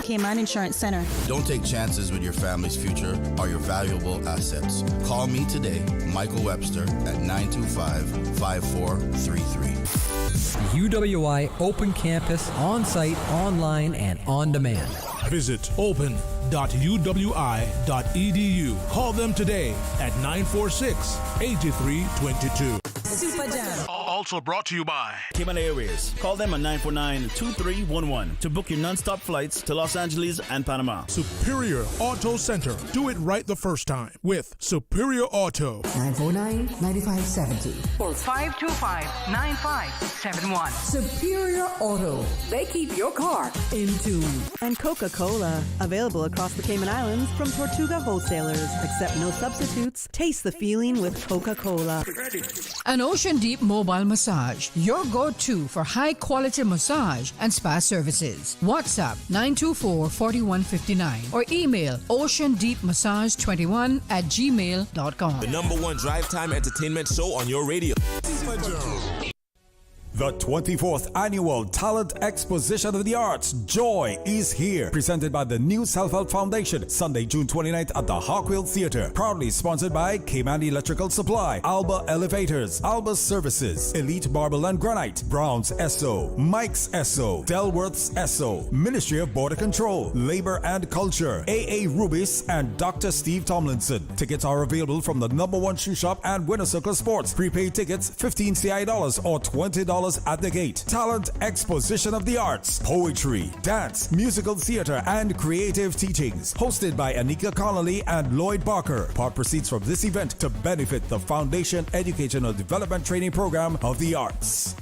Cayman Insurance Center. Don't take chances with your family's future or your valuable assets. Call me today, Michael Webster, at 925-5433. UWI Open Campus, on-site, online, and on demand. Visit open.uwi.edu. Call them today at 946-8322. Super Jam. Also brought to you by Cayman Airways. Call them at 949-2311 to book your non-stop flights to Los Angeles and Panama. Superior Auto Center. Do it right the first time with Superior Auto. 949-9570 or 525-9571. Superior Auto. They keep your car in tune. And Coca-Cola. Available across the Cayman Islands from Tortuga wholesalers. Accept no substitutes. Taste the feeling with Coca-Cola. An Ocean Deep Mobile Massage. Your go-to for high-quality massage and spa services. WhatsApp 924-4159 or email oceandeepmassage21@gmail.com. The #1 drive time entertainment show on your radio. The 24th Annual Talent Exposition of the Arts, Joy, is here. Presented by the New Self-Help Foundation, Sunday, June 29th at the Hawkwill Theatre. Proudly sponsored by Cayman Electrical Supply, Alba Elevators, Alba Services, Elite Marble and Granite, Brown's Esso, Mike's Esso, Delworth's Esso, Ministry of Border Control, Labor and Culture, AA Rubis, and Dr. Steve Tomlinson. Tickets are available from the #1 shoe shop and Winner Circle Sports. Prepaid tickets, $15 CI or $20 at the gate. Talent Exposition of the Arts, poetry, dance, musical theater, and creative teachings. Hosted by Anika Connolly and Lloyd Barker. Part proceeds from this event to benefit the Foundation Educational Development Training Program of the Arts.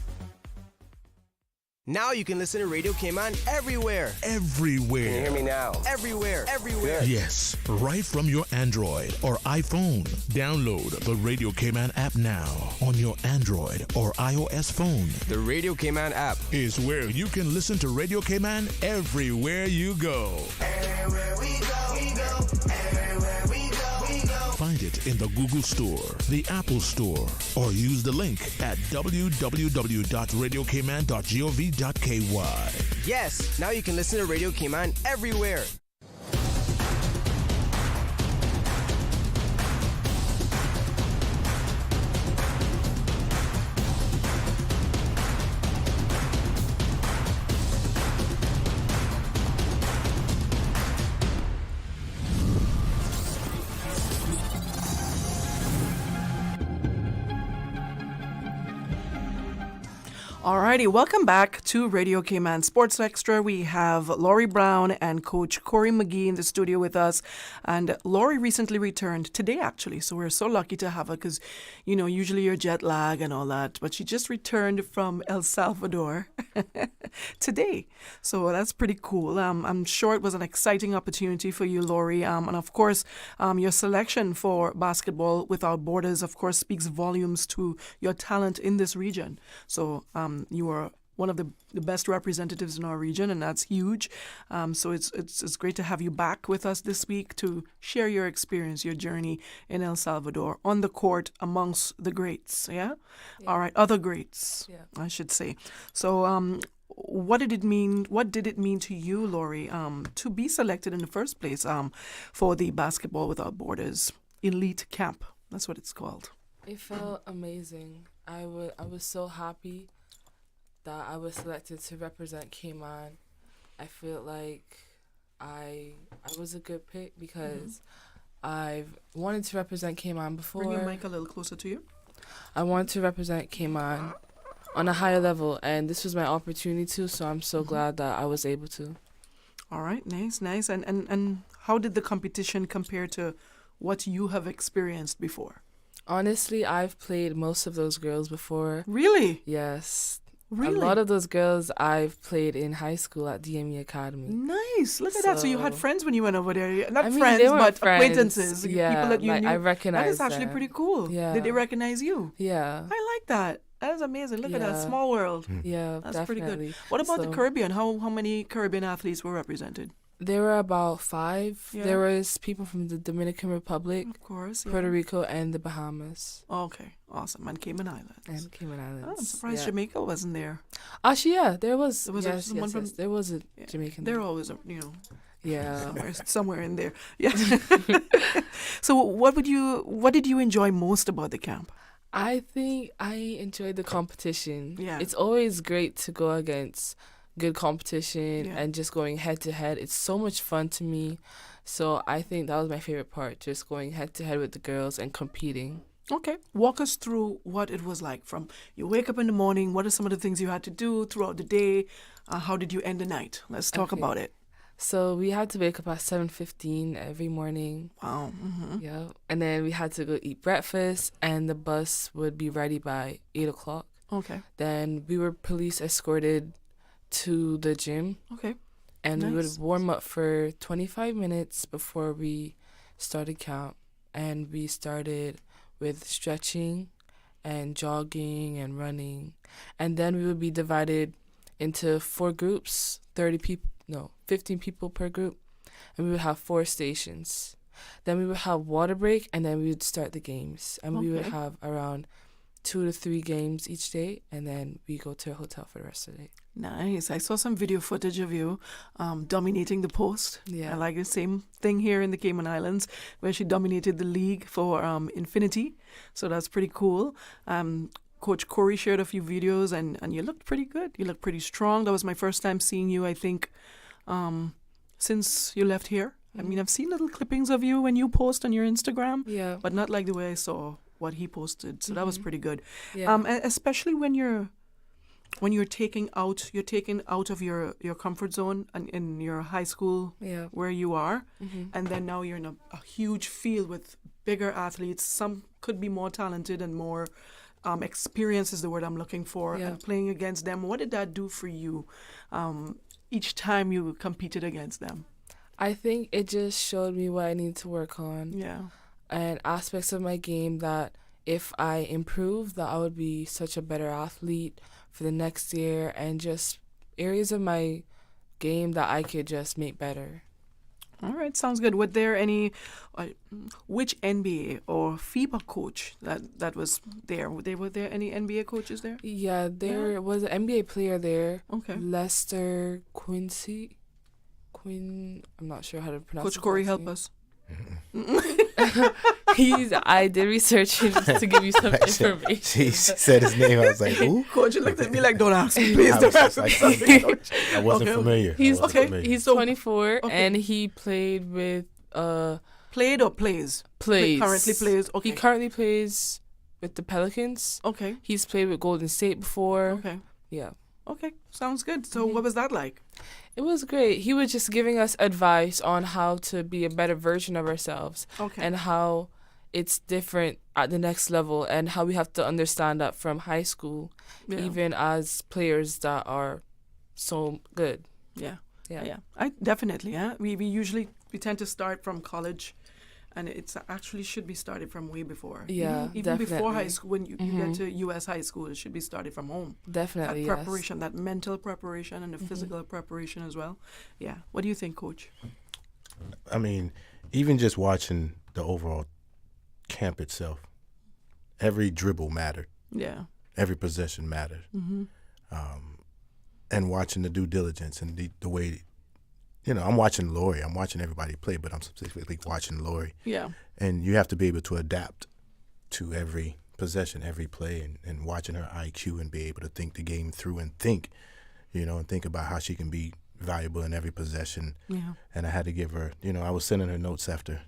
Now you can listen to Radio Cayman everywhere. Everywhere. Can you hear me now? Everywhere. Everywhere. Yes, right from your Android or iPhone. Download the Radio Cayman app now on your Android or iOS phone. The Radio Cayman app is where you can listen to Radio Cayman everywhere you go. Everywhere we go, we go. Everywhere we go, we go. Find it in the Google Store, the Apple Store, or use the link at www.radiocayman.gov.ky. Yes, now you can listen to Radio Cayman everywhere. Alrighty, welcome back to Radio Cayman Sports Extra. We have Laurie Brown and Coach Corey McGee in the studio with us. And Laurie recently returned today, actually. So we're so lucky to have her because, you know, usually you're jet lag and all that. But she just returned from El Salvador today. So that's pretty cool. I'm sure it was an exciting opportunity for you, Laurie. And of course, your selection for Basketball Without Borders, of course, speaks volumes to your talent in this region. So you are one of the best representatives in our region, and that's huge. So it's great to have you back with us this week to share your experience, your journey in El Salvador on the court amongst the greats. Yeah? All right, other greats, I should say. So what did it mean? What did it mean to you, Laurie, to be selected in the first place for the Basketball Without Borders Elite Camp? That's what it's called. It felt amazing. I was so happy that I was selected to represent Cayman. I feel like I was a good pick because I've wanted to represent Cayman before. Bring your mic a little closer to you. I wanted to represent Cayman on a higher level, and this was my opportunity to, so I'm so glad that I was able to. All right, nice. And how did the competition compare to what you have experienced before? Honestly, I've played most of those girls before. Really? Yes. Really? A lot of those girls I've played in high school at DME Academy. Nice. Look at that. So you had friends when you went over there. Not they friends, but friends. acquaintances. Yeah, people that you knew. I recognize that is actually them. pretty cool. Yeah. Did they recognize you? Yeah. I like that. That is amazing. Look at that. Small world. Yeah, that's definitely. pretty good. What about the Caribbean? How many Caribbean athletes were represented? There were about 5. Yeah. There was people from the Dominican Republic, Of course. Puerto Rico, and the Bahamas. Okay, awesome. And Cayman Islands. And Cayman Islands. Oh, I'm surprised yeah. Jamaica wasn't there. Actually, yeah, there was. There was yes, someone yes, from. yes. There was a Jamaican. They're there. always, Yeah. somewhere in there. Yeah. So, what did you enjoy most about the camp? I think I enjoyed the competition. Yeah. It's always great to go against good competition Yeah. and just going head to head. It's so much fun to me. So I think that was my favorite part, just going head to head with the girls and competing. Okay. Walk us through what it was like from you wake up in the morning, what are some of the things you had to do throughout the day? How did you end the night? Let's talk Okay. about it. So we had to wake up at 7:15 every morning. Wow. Mm-hmm. Yeah. And then we had to go eat breakfast, and the bus would be ready by 8 o'clock. Okay. Then we were police escorted to the gym. Okay. And we Nice. would warm up for 25 minutes before we started camp. And we started with stretching and jogging and running. And then we would be divided into 4 groups, 15 people per group. And we would have 4 stations. Then we would have water break, and then we would start the games. And we would Okay. have around 2 to 3 games each day, and then we go to a hotel for the rest of the day. Nice. I saw some video footage of you dominating the post. Yeah. I like the same thing here in the Cayman Islands where she dominated the league for Infinity. So that's pretty cool. Coach Corey shared a few videos and you looked pretty good. You looked pretty strong. That was my first time seeing you, I think, since you left here. I mean, I've seen little clippings of you when you post on your Instagram, Yeah. but not like the way I saw what he posted. So that was pretty good. Yeah. Especially when you're taking out of your comfort zone and in your high school Yeah. where you are, Mhm. and then now you're in a huge field with bigger athletes. Some could be more talented and more experience is the word I'm looking for. Yeah. And playing against them, what did that do for you each time you competed against them? I think it just showed me what I need to work on. Yeah. And aspects of my game that if I improve, that I would be such a better athlete for the next year, and just areas of my game that I could just make better. All right, sounds good. Were there any, which NBA or FIBA coach that was there? Were there any NBA coaches there? Yeah, there was an NBA player there. Okay. Lester Quinn. I'm not sure how to pronounce. Coach his Corey, last help name. us. I did research him just to give you some information. She said his name. I was like, "Ooh." Coach looked at me like, "Don't ask me, please. I Don't was ask just me like, something, Coach." I wasn't Okay. familiar. I He's wasn't okay. familiar. He's So- 24, okay. and he played with Played or plays? plays. Currently plays. Okay. He currently plays with the Pelicans. Okay. He's played with Golden State before. Okay. Yeah. Okay. Sounds good. So what was that like? It was great. He was just giving us advice on how to be a better version of ourselves. Okay. And how it's different at the next level, and how we have to understand that from high school, Yeah. even as players that are so good. Yeah. Yeah. I definitely. Yeah. We tend to start from college, and it's actually should be started from way before. Yeah, Even before high definitely. school, when you get to U.S. high school, it should be started from home. Definitely, That yes. preparation, that mental preparation, and the physical preparation as well. Yeah. What do you think, Coach? I mean, even just watching the overall camp itself, every dribble mattered. Yeah. Every possession mattered. Mm-hmm. And watching the due diligence and the way, I'm watching Lori. I'm watching everybody play, but I'm specifically watching Lori. Yeah. And you have to be able to adapt to every possession, every play, and watching her IQ and be able to think the game through and think about how she can be valuable in every possession. Yeah. And I had to give her, I was sending her notes after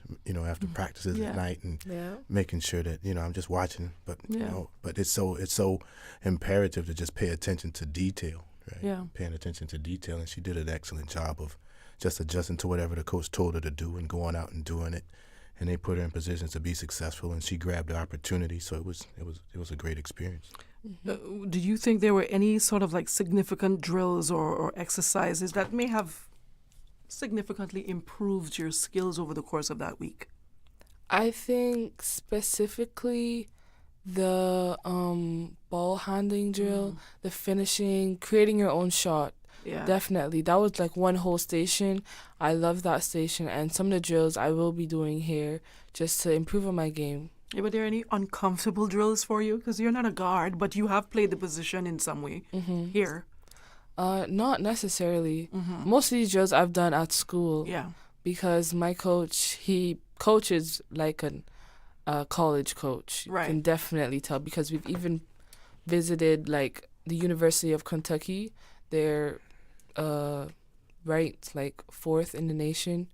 practices Yeah. at night and Yeah. making sure that, I'm just watching. But, Yeah. but it's so imperative to just pay attention to detail, right? Yeah. Paying attention to detail. And she did an excellent job of just adjusting to whatever the coach told her to do and going out and doing it. And they put her in positions to be successful, and she grabbed the opportunity. So it was a great experience. Do you think there were any sort of like significant drills or exercises that may have significantly improved your skills over the course of that week? I think specifically the ball handling drill, the finishing, creating your own shot. Yeah. Definitely. That was like one whole station. I love that station, and some of the drills I will be doing here just to improve on my game. Yeah, but are there any uncomfortable drills for you? Because you're not a guard, but you have played the position in some way here. Not necessarily. Most of these drills I've done at school. Yeah. Because my coach, he coaches like a college coach. Right. You can definitely tell, because we've even visited like the University of Kentucky. They're ranked like 4th in the nation.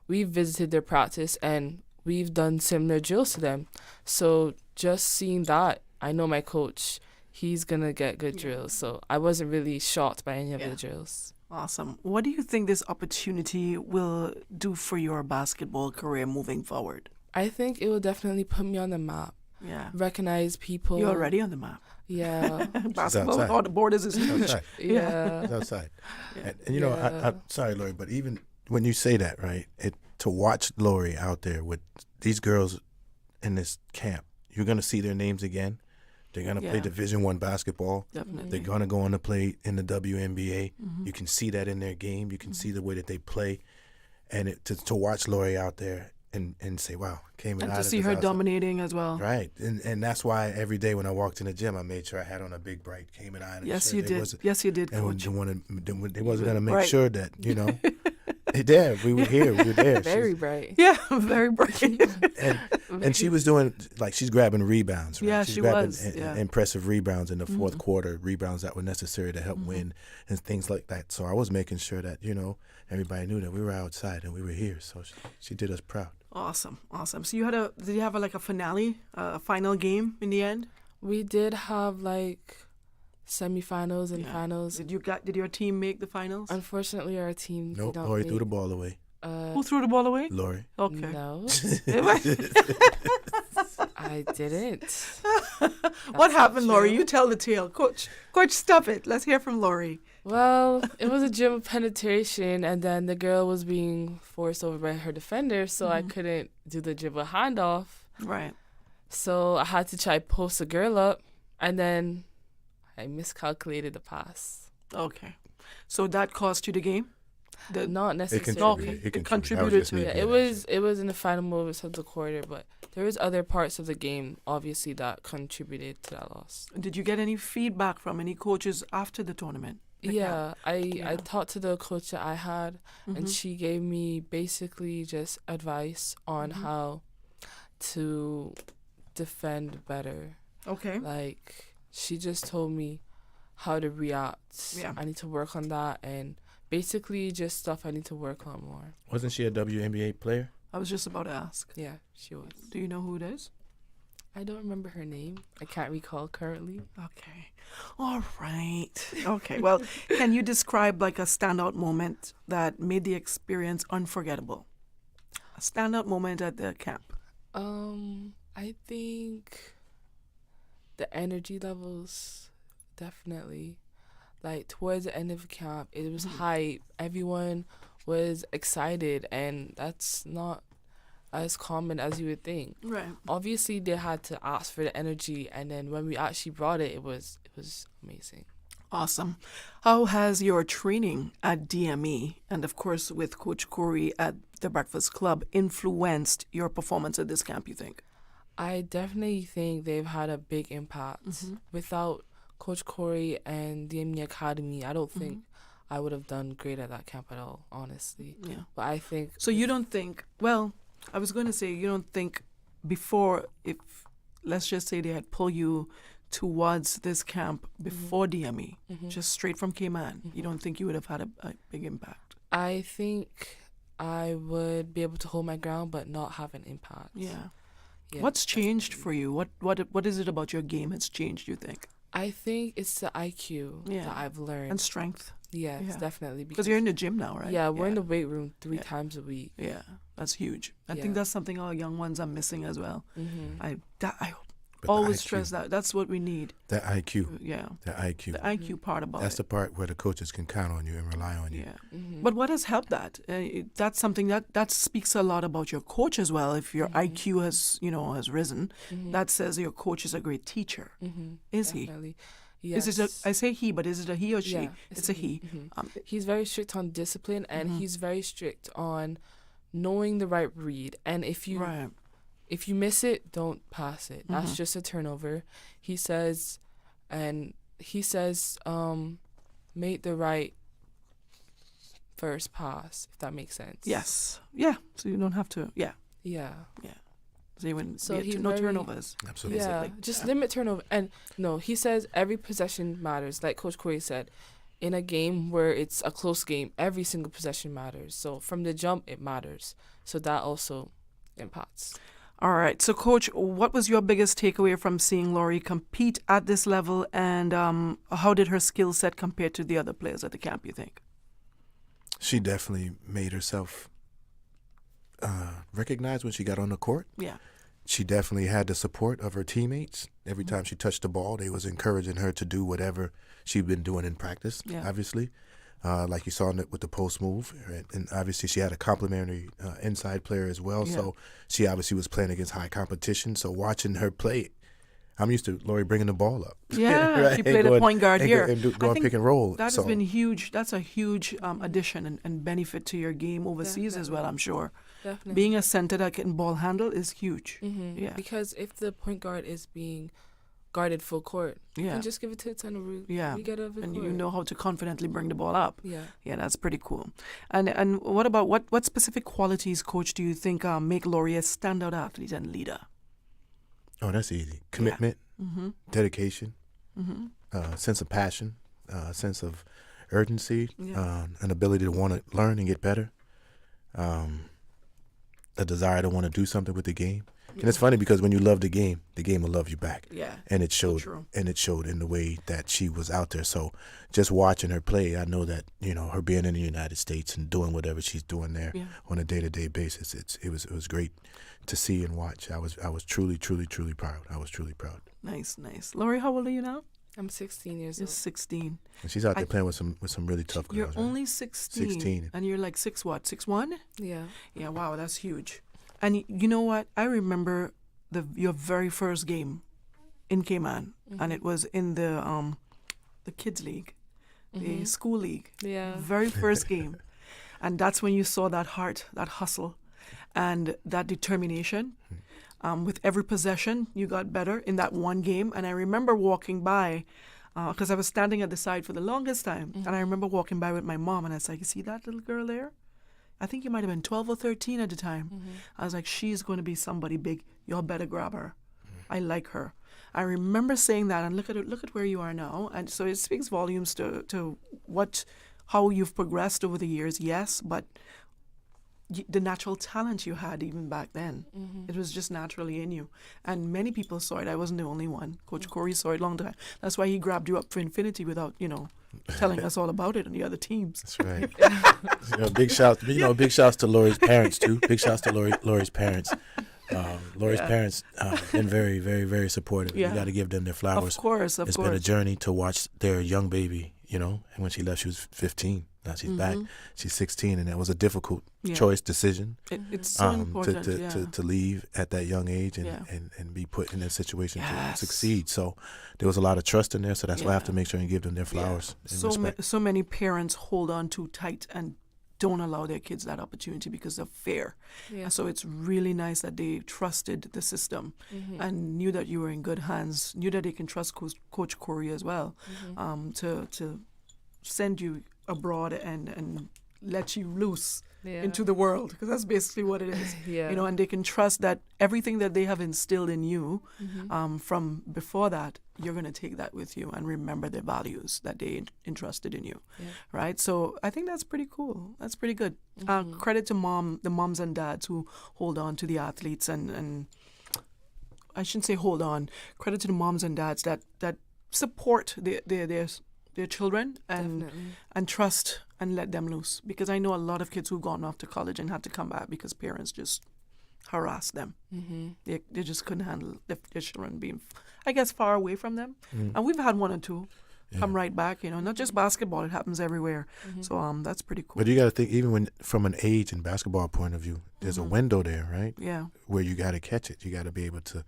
We've visited their practice and we've done similar drills to them. So just seeing that, I know my coach, he's going to get good drills. So I wasn't really shocked by any of the drills. Awesome. What do you think this opportunity will do for your basketball career moving forward? I think it will definitely put me on the map. Yeah. Recognize people. You're already on the map. Yeah. Basketball, all the borders is huge. Outside. Yeah. It's outside. And you know, I'm sorry, Lori, but even when you say that, right, to watch Lori out there with these girls in this camp, you're going to see their names again. They're going to play Division I basketball. Definitely. They're going to go on to play in the WNBA. You can see that in their game. You can see the way that they play. And to watch Lori out there and say, wow, Cayman And Islands to see is her awesome. dominating as well. Right. And that's why every day when I walked in the gym, I made sure I had on a big, bright Cayman Islands Yes, shirt. you It did. wasn't- Yes, you did, And Coach. they wasn't going to make Right. sure that, you know, there, we were here, we were there. Very bright. Yeah, very bright. And she was doing, like, she's grabbing rebounds, right? Yeah, she's she grabbing was, yeah. impressive rebounds in the fourth quarter, rebounds that were necessary to help win and things like that. So I was making sure that, you know, everybody knew that we were outside and we were here. So she did us proud. Awesome. So did you have like a finale, a final game in the end? We did have like semifinals and finals. Did your team make the finals? Unfortunately, our team Nope, did not Lori make. threw the ball away. Who threw the ball away? Lori. Okay. No. I didn't. What happened, not Lori? true. You tell the tale. Coach, stop it. Let's hear from Lori. Well, it was a gym penetration, and then the girl was being forced over by her defender, so I couldn't do the dribble handoff. Right. So I had to try post the girl up, and then I miscalculated the pass. Okay. So that cost you the game? Not necessarily. It contributed to it. Yeah, it was in the final moments of the quarter, but there was other parts of the game, obviously, that contributed to that loss. Did you get any feedback from any coaches after the tournament? Yeah, I talked to the coach that I had, and she gave me basically just advice on how to defend better. Okay. Like, she just told me how to react. Yeah. I need to work on that, and basically just stuff I need to work on more. Wasn't she a WNBA player? I was just about to ask. Yeah, she was. Do you know who it is? I don't remember her name. I can't recall currently. Okay. All right. Okay. Well, can you describe like a standout moment that made the experience unforgettable? A standout moment at the camp. I think the energy levels, definitely. Like, towards the end of camp, it was hype. Everyone was excited, and that's not as common as you would think. Right. Obviously, they had to ask for the energy, and then when we actually brought it, it was amazing. Awesome. How has your training at DME and, of course, with Coach Corey at the Breakfast Club influenced your performance at this camp, you think? I definitely think they've had a big impact. Without Coach Corey and DME Academy, I don't think I would have done great at that camp at all, honestly. Yeah. But I think... So you don't think, well, I was going to say, you don't think before, if, let's just say they had pulled you towards this camp before DME, just straight from Cayman, you don't think you would have had a big impact? I think I would be able to hold my ground, but not have an impact. Yeah. Yeah, What's changed for you? What is it about your game that's changed, you think? I think it's the IQ that I've learned. And strength. Yes, Yeah. definitely. Because you're in the gym now, right? Yeah, we're in the weight room 3 times a week. Yeah, that's huge. I Yeah. think that's something our young ones are missing as well. I But the always IQ. stress that. That's what we need. That IQ. Yeah. The IQ. The IQ part about That's it. the part where the coaches can count on you and rely on you. Yeah. But what has helped that? That's something that speaks a lot about your coach as well. If your IQ has risen, that says your coach is a great teacher. Is Definitely. Yes. Is it I say he, but is it a he or she? Yeah, it's a he. He's very strict on discipline, and he's very strict on knowing the right read. And if you miss it, don't pass it. That's just a turnover. He says, make the right first pass, if that makes sense. Yes. Yeah. So you don't have to. Yeah. Yeah. Yeah. So you wouldn't So no turnovers. Absolutely. Yeah. Just limit turnover. And no, he says every possession matters. Like Coach Corey said, in a game where it's a close game, every single possession matters. So from the jump, it matters. So that also impacts. All right. So, Coach, what was your biggest takeaway from seeing Laurie compete at this level, and how did her skill set compare to the other players at the camp, you think? She definitely made herself recognized when she got on the court. Yeah. She definitely had the support of her teammates. Every time she touched the ball, they was encouraging her to do whatever she'd been doing in practice, obviously. Like you saw with the post move. Right? And obviously she had a complimentary inside player as well. Yeah. So she obviously was playing against high competition. So watching her play, I'm used to Laurie bringing the ball up. Yeah, right? she played a point guard here. Go on pick and roll. That has been huge. That's a huge addition and benefit to your game overseas as well, I'm sure. Definitely. Being a center that can ball handle is huge. Yeah. Because if the point guard is being guarded full court, Yeah. you just give it to the center. We get over and court. you know how to confidently bring the ball up. Yeah. Yeah, that's pretty cool. And what about what specific qualities, Coach, do you think make Laurie a standout athlete and leader? Oh, that's easy. Commitment, dedication, sense of passion, sense of urgency, an ability to want to learn and get better, a desire to want to do something with the game. And it's funny because when you love the game will love you back. Yeah. And it showed. True. And it showed in the way that she was out there. So just watching her play, I know that, her being in the United States and doing whatever she's doing there on a day-to-day basis, it was great to see and watch. I was truly, truly, truly proud. I was truly proud. Nice. Laurie, how old are you now? I'm 16 years You're old. 16. And she's out there playing with some really tough girls. You're right? only 16. 16. And you're like 6'1"? Yeah. Yeah, wow, that's huge. And you know what? I remember your very first game in Cayman, and it was in the kids league, the school league. Yeah. Very first game. And that's when you saw that heart, that hustle, and that determination. With every possession, you got better in that one game. And I remember walking by, because I was standing at the side for the longest time. And I remember walking by with my mom, and I was like, you see that little girl there? I think you might have been 12 or 13 at the time. I was like, she's going to be somebody big. Y'all better grab her. I like her. I remember saying that, and look at where you are now. And so it speaks volumes to how you've progressed over the years, yes, but the natural talent you had even back then. It was just naturally in you. And many people saw it. I wasn't the only one. Coach Corey saw it long time. That's why he grabbed you up for infinity without, telling us all about it and the other teams. That's right. Big shouts to Laurie's parents too. Big shouts to Laurie's parents. Laurie's parents been very, very, very supportive. Yeah. You got to give them their flowers. Of course. It's been a journey to watch their young baby. And when she left, she was 15. Now she's back. She's 16, and that was a difficult decision. It's so important to leave at that young age and be put in that situation to succeed. So there was a lot of trust in there. So that's why I have to make sure and give them their flowers. So many parents hold on too tight and don't allow their kids that opportunity because of fear. Yeah. So it's really nice that they trusted the system and knew that you were in good hands, knew that they can trust Coach Corey as well to send you abroad and let you loose into the world, because that's basically what it is. And they can trust that everything that they have instilled in you from before that, you're going to take that with you and remember the values that they entrusted in you, right? So I think that's pretty cool. That's pretty good. Credit to the moms and dads who hold on to the athletes and I shouldn't say hold on. Credit to the moms and dads that support their children and trust and let them loose, because I know a lot of kids who've gone off to college and had to come back because parents just harassed them. They just couldn't handle their children being, I guess, far away from them. And we've had one or two come right back. Not just basketball; it happens everywhere. So that's pretty cool. But you got to think, even from an age and basketball point of view, there's a window there, right? Yeah. Where you got to catch it. You got to be able to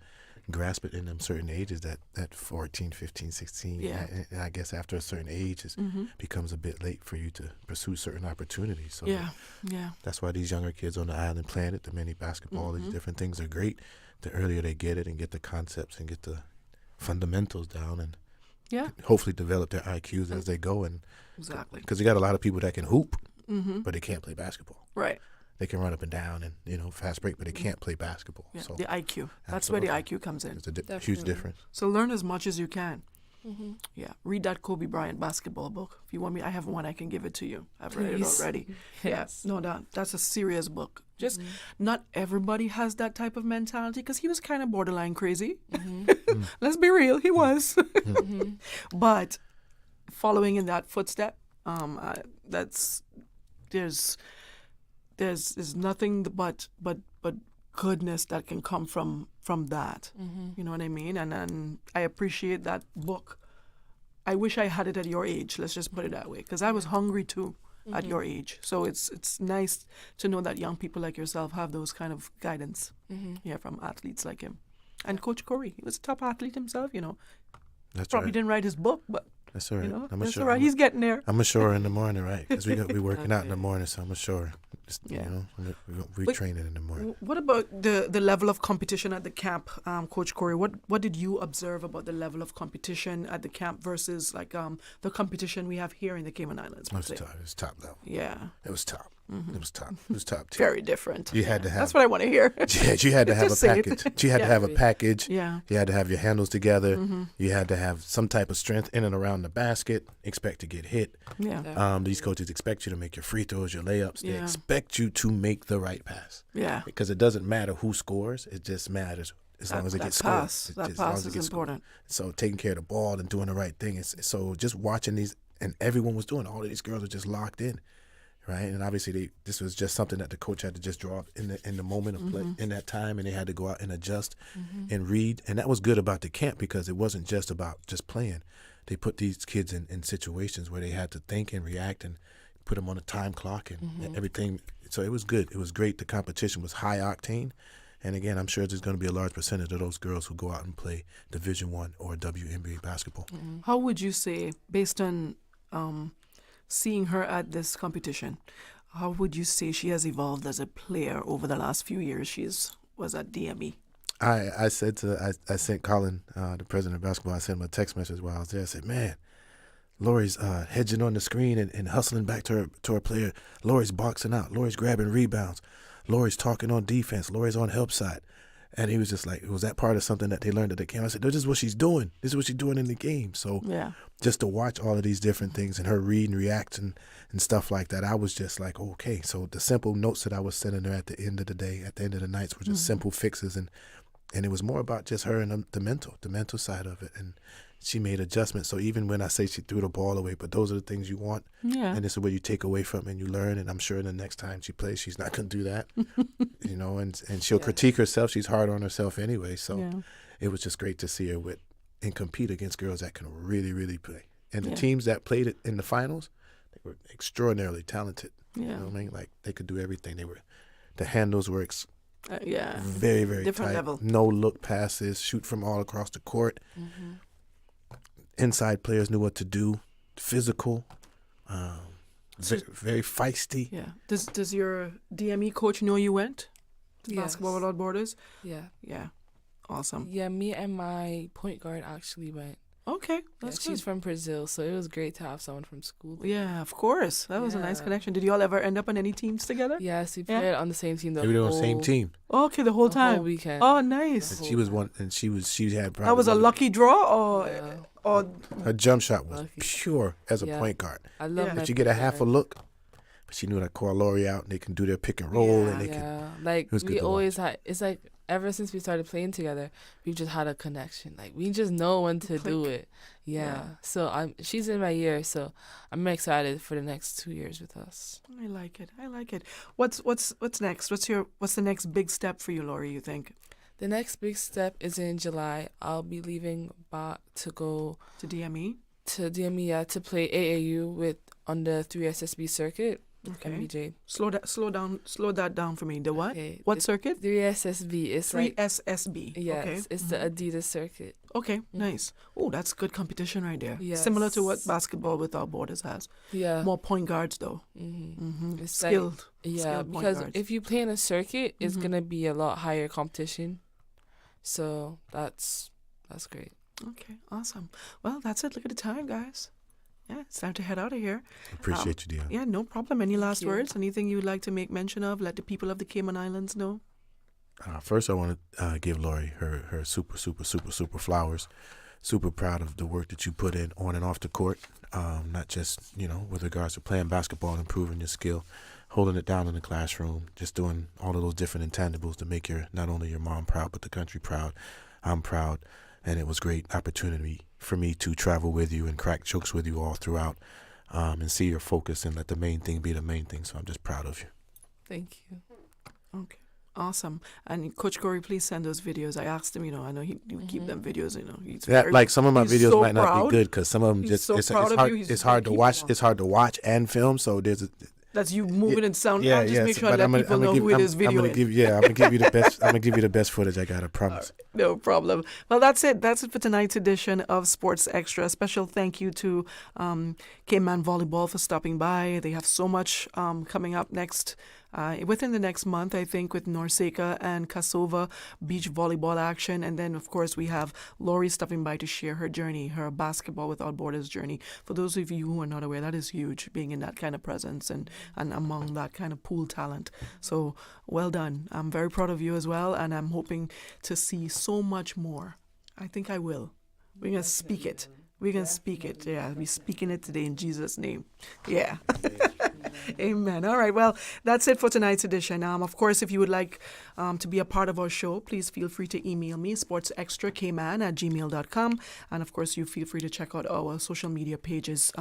grasp it in them certain ages, that 14, 15, 16. Yeah. And I guess after a certain age, it becomes a bit late for you to pursue certain opportunities. So Yeah. that's why these younger kids on the island playing it, the mini basketball, these different things are great. The earlier they get it and get the concepts and get the fundamentals down, and hopefully develop their IQs as they go. And exactly, because you got a lot of people that can hoop, but they can't play basketball. Right. They can run up and down and fast break, but they can't play basketball. Yeah. So the IQ. That's absolutely. where the IQ comes in. It's a huge difference. So learn as much as you can. Yeah, read that Kobe Bryant basketball book. If you want me, I have one. I can give it to you. I've read it already. Yes. No, that's a serious book. Just not everybody has that type of mentality, because he was kind of borderline crazy. Let's be real, he was. But following in that footstep, there's nothing but goodness that can come from that. You know what I mean? And I appreciate that book. I wish I had it at your age. Let's just put it that way, because I was hungry too at your age. So it's nice to know that young people like yourself have those kind of guidance. From athletes like him. And Coach Corey, he was a top athlete himself. That's probably right. didn't write his book, but that's all right. That's all right. He's getting there. I'm sure in the morning, right? Because we working out in the morning, so I'm sure. We training in the morning. What about the level of competition at the camp, Coach Corey? What did you observe about the level of competition at the camp versus the competition we have here in the Cayman Islands? It was top level. Yeah, it was top. It was top. It was top tier. Very different. You had to have. That's what I want to hear. Yeah, you had to have a package. You had to have a package. Yeah. You had to have your handles together. You had to have some type of strength in and around the basket. Expect to get hit. Yeah. These coaches expect you to make your free throws, your layups. They Yeah. expect you to make the right pass. Yeah. Because it doesn't matter who scores. It just matters as long as it gets scored. That pass is important. So taking care of the ball and doing the right thing. So just watching these, and everyone was doing. All of these girls were just locked in. Right, and obviously this was just something that the coach had to just draw up in the moment of play in that time, and they had to go out and adjust and read. And that was good about the camp, because it wasn't just about just playing. They put these kids in situations where they had to think and react, and put them on a time clock and everything. So it was good. It was great. The competition was high octane, and again, I'm sure there's going to be a large percentage of those girls who go out and play Division I or WNBA basketball. How would you say, based on seeing her at this competition, how would you say she has evolved as a player over the last few years she was at DME? I sent Colin, the president of basketball, I sent him a text message while I was there. I said, man, Lori's hedging on the screen and hustling back to her player. Lori's boxing out. Lori's grabbing rebounds. Lori's talking on defense. Lori's on help side. And he was just like, was that part of something that they learned at the camp? I said, this is what she's doing. This is what she's doing in the game. So just to watch all of these different things and her read and react and stuff like that, I was just like, okay. So the simple notes that I was sending her at the end of the day, at the end of the nights, were just simple fixes. And it was more about just her and the mental side of it. And she made adjustments. So even when I say she threw the ball away, but those are the things you want. Yeah. And this is what you take away from it and you learn. And I'm sure the next time she plays, she's not going to do that. And she'll critique herself. She's hard on herself anyway. So it was just great to see her and compete against girls that can really, really play. And the teams that played it in the finals, they were extraordinarily talented. Yeah. You know what I mean? Like, they could do everything. The handles were very, very different tight. level. No look passes, shoot from all across the court. Inside players knew what to do. Physical, very feisty. Yeah. Does your DME coach know you went to Yes. Basketball Without Borders? Yeah. Yeah. Awesome. Yeah, me and my point guard actually went. Okay, that's She's good. from Brazil, so it was great to have someone from school. Yeah, of course. That was a nice connection. Did you all ever end up on any teams together? Yes, we played on the same team. They were on the same team. Okay, the whole time. Whole weekend. Oh, nice. And she was one, and she had probably. That was a lucky draw, or her jump shot was pure as a point guard. I love But you get a half a look. But she knew to call Lori out, and they can do their pick and roll, and they can. Like it was we always had. It's like ever since we started playing together, we've just had a connection. Like we just know when to do it. Yeah. So she's in my year, so I'm excited for the next 2 years with us. I like it. What's next? What's the next big step for you, Lori, you think? The next big step is in July. I'll be leaving back to go to DME. To DME, to play AAU on the 3SSB circuit. Okay. MBJ. Slow that down for me. The what? Okay. What circuit? 3SSB. It's like 3SSB. yes, Okay. it's the Adidas circuit. Okay, nice. Oh, that's good competition right there. Yes. Similar to what Basketball Without Borders has. Yeah. More point guards though. It's Skilled. Like, skilled point because guards. if you play in a circuit, it's gonna be a lot higher competition. So that's great. Okay, awesome. Well, that's it. Look at the time, guys. Yeah, it's time to head out of here. Appreciate you, Dionne. Yeah, no problem. Any last you. words? Anything you would like to make mention of? Let the people of the Cayman Islands know. First, I want to give Lori her super flowers. Super proud of the work that you put in on and off the court. Not just, with regards to playing basketball and improving your skill, holding it down in the classroom, just doing all of those different intangibles to make not only your mom proud, but the country proud. I'm proud. And it was a great opportunity for me to travel with you and crack jokes with you all throughout and see your focus and let the main thing be the main thing. So I'm just proud of you. Thank you. Okay. Awesome. And Coach Corey, please send those videos. I asked him, I know he keep them videos, He's like some of my videos so might not proud. be good because some of them He's just so proud of you. it's hard to watch. It's hard to watch and film. So there's that's you moving and sound. Yeah, I'll just make sure I but let people know who it is videoing. I'm gonna give you the best. I'm gonna give you the best footage. I got. I promise. No problem. Well, that's it. That's it for tonight's edition of Sports Extra. Special thank you to Cayman Volleyball for stopping by. They have so much coming up next. Within the next month, I think, with Norseca and Kasova beach volleyball action. And then, of course, we have Lori stopping by to share her journey, her Basketball Without Borders journey. For those of you who are not aware, that is huge, being in that kind of presence and among that kind of pool talent. So, well done. I'm very proud of you as well, and I'm hoping to see so much more. I think I will. We're going to speak it. We're going to speak it. Yeah, we're speaking it today in Jesus' name. Yeah. Amen. All right. Well, that's it for tonight's edition. Of course, if you would like to be a part of our show, please feel free to email me, sportsextracayman@gmail.com. And of course, you feel free to check out our social media pages,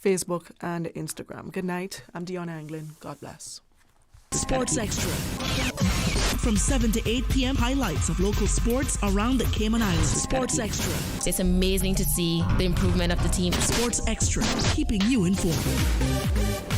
Facebook and Instagram. Good night. I'm Dionne Anglin. God bless. Sports Extra. From 7 to 8 p.m., highlights of local sports around the Cayman Islands. Sports Extra. It's amazing to see the improvement of the team. Sports Extra, keeping you informed.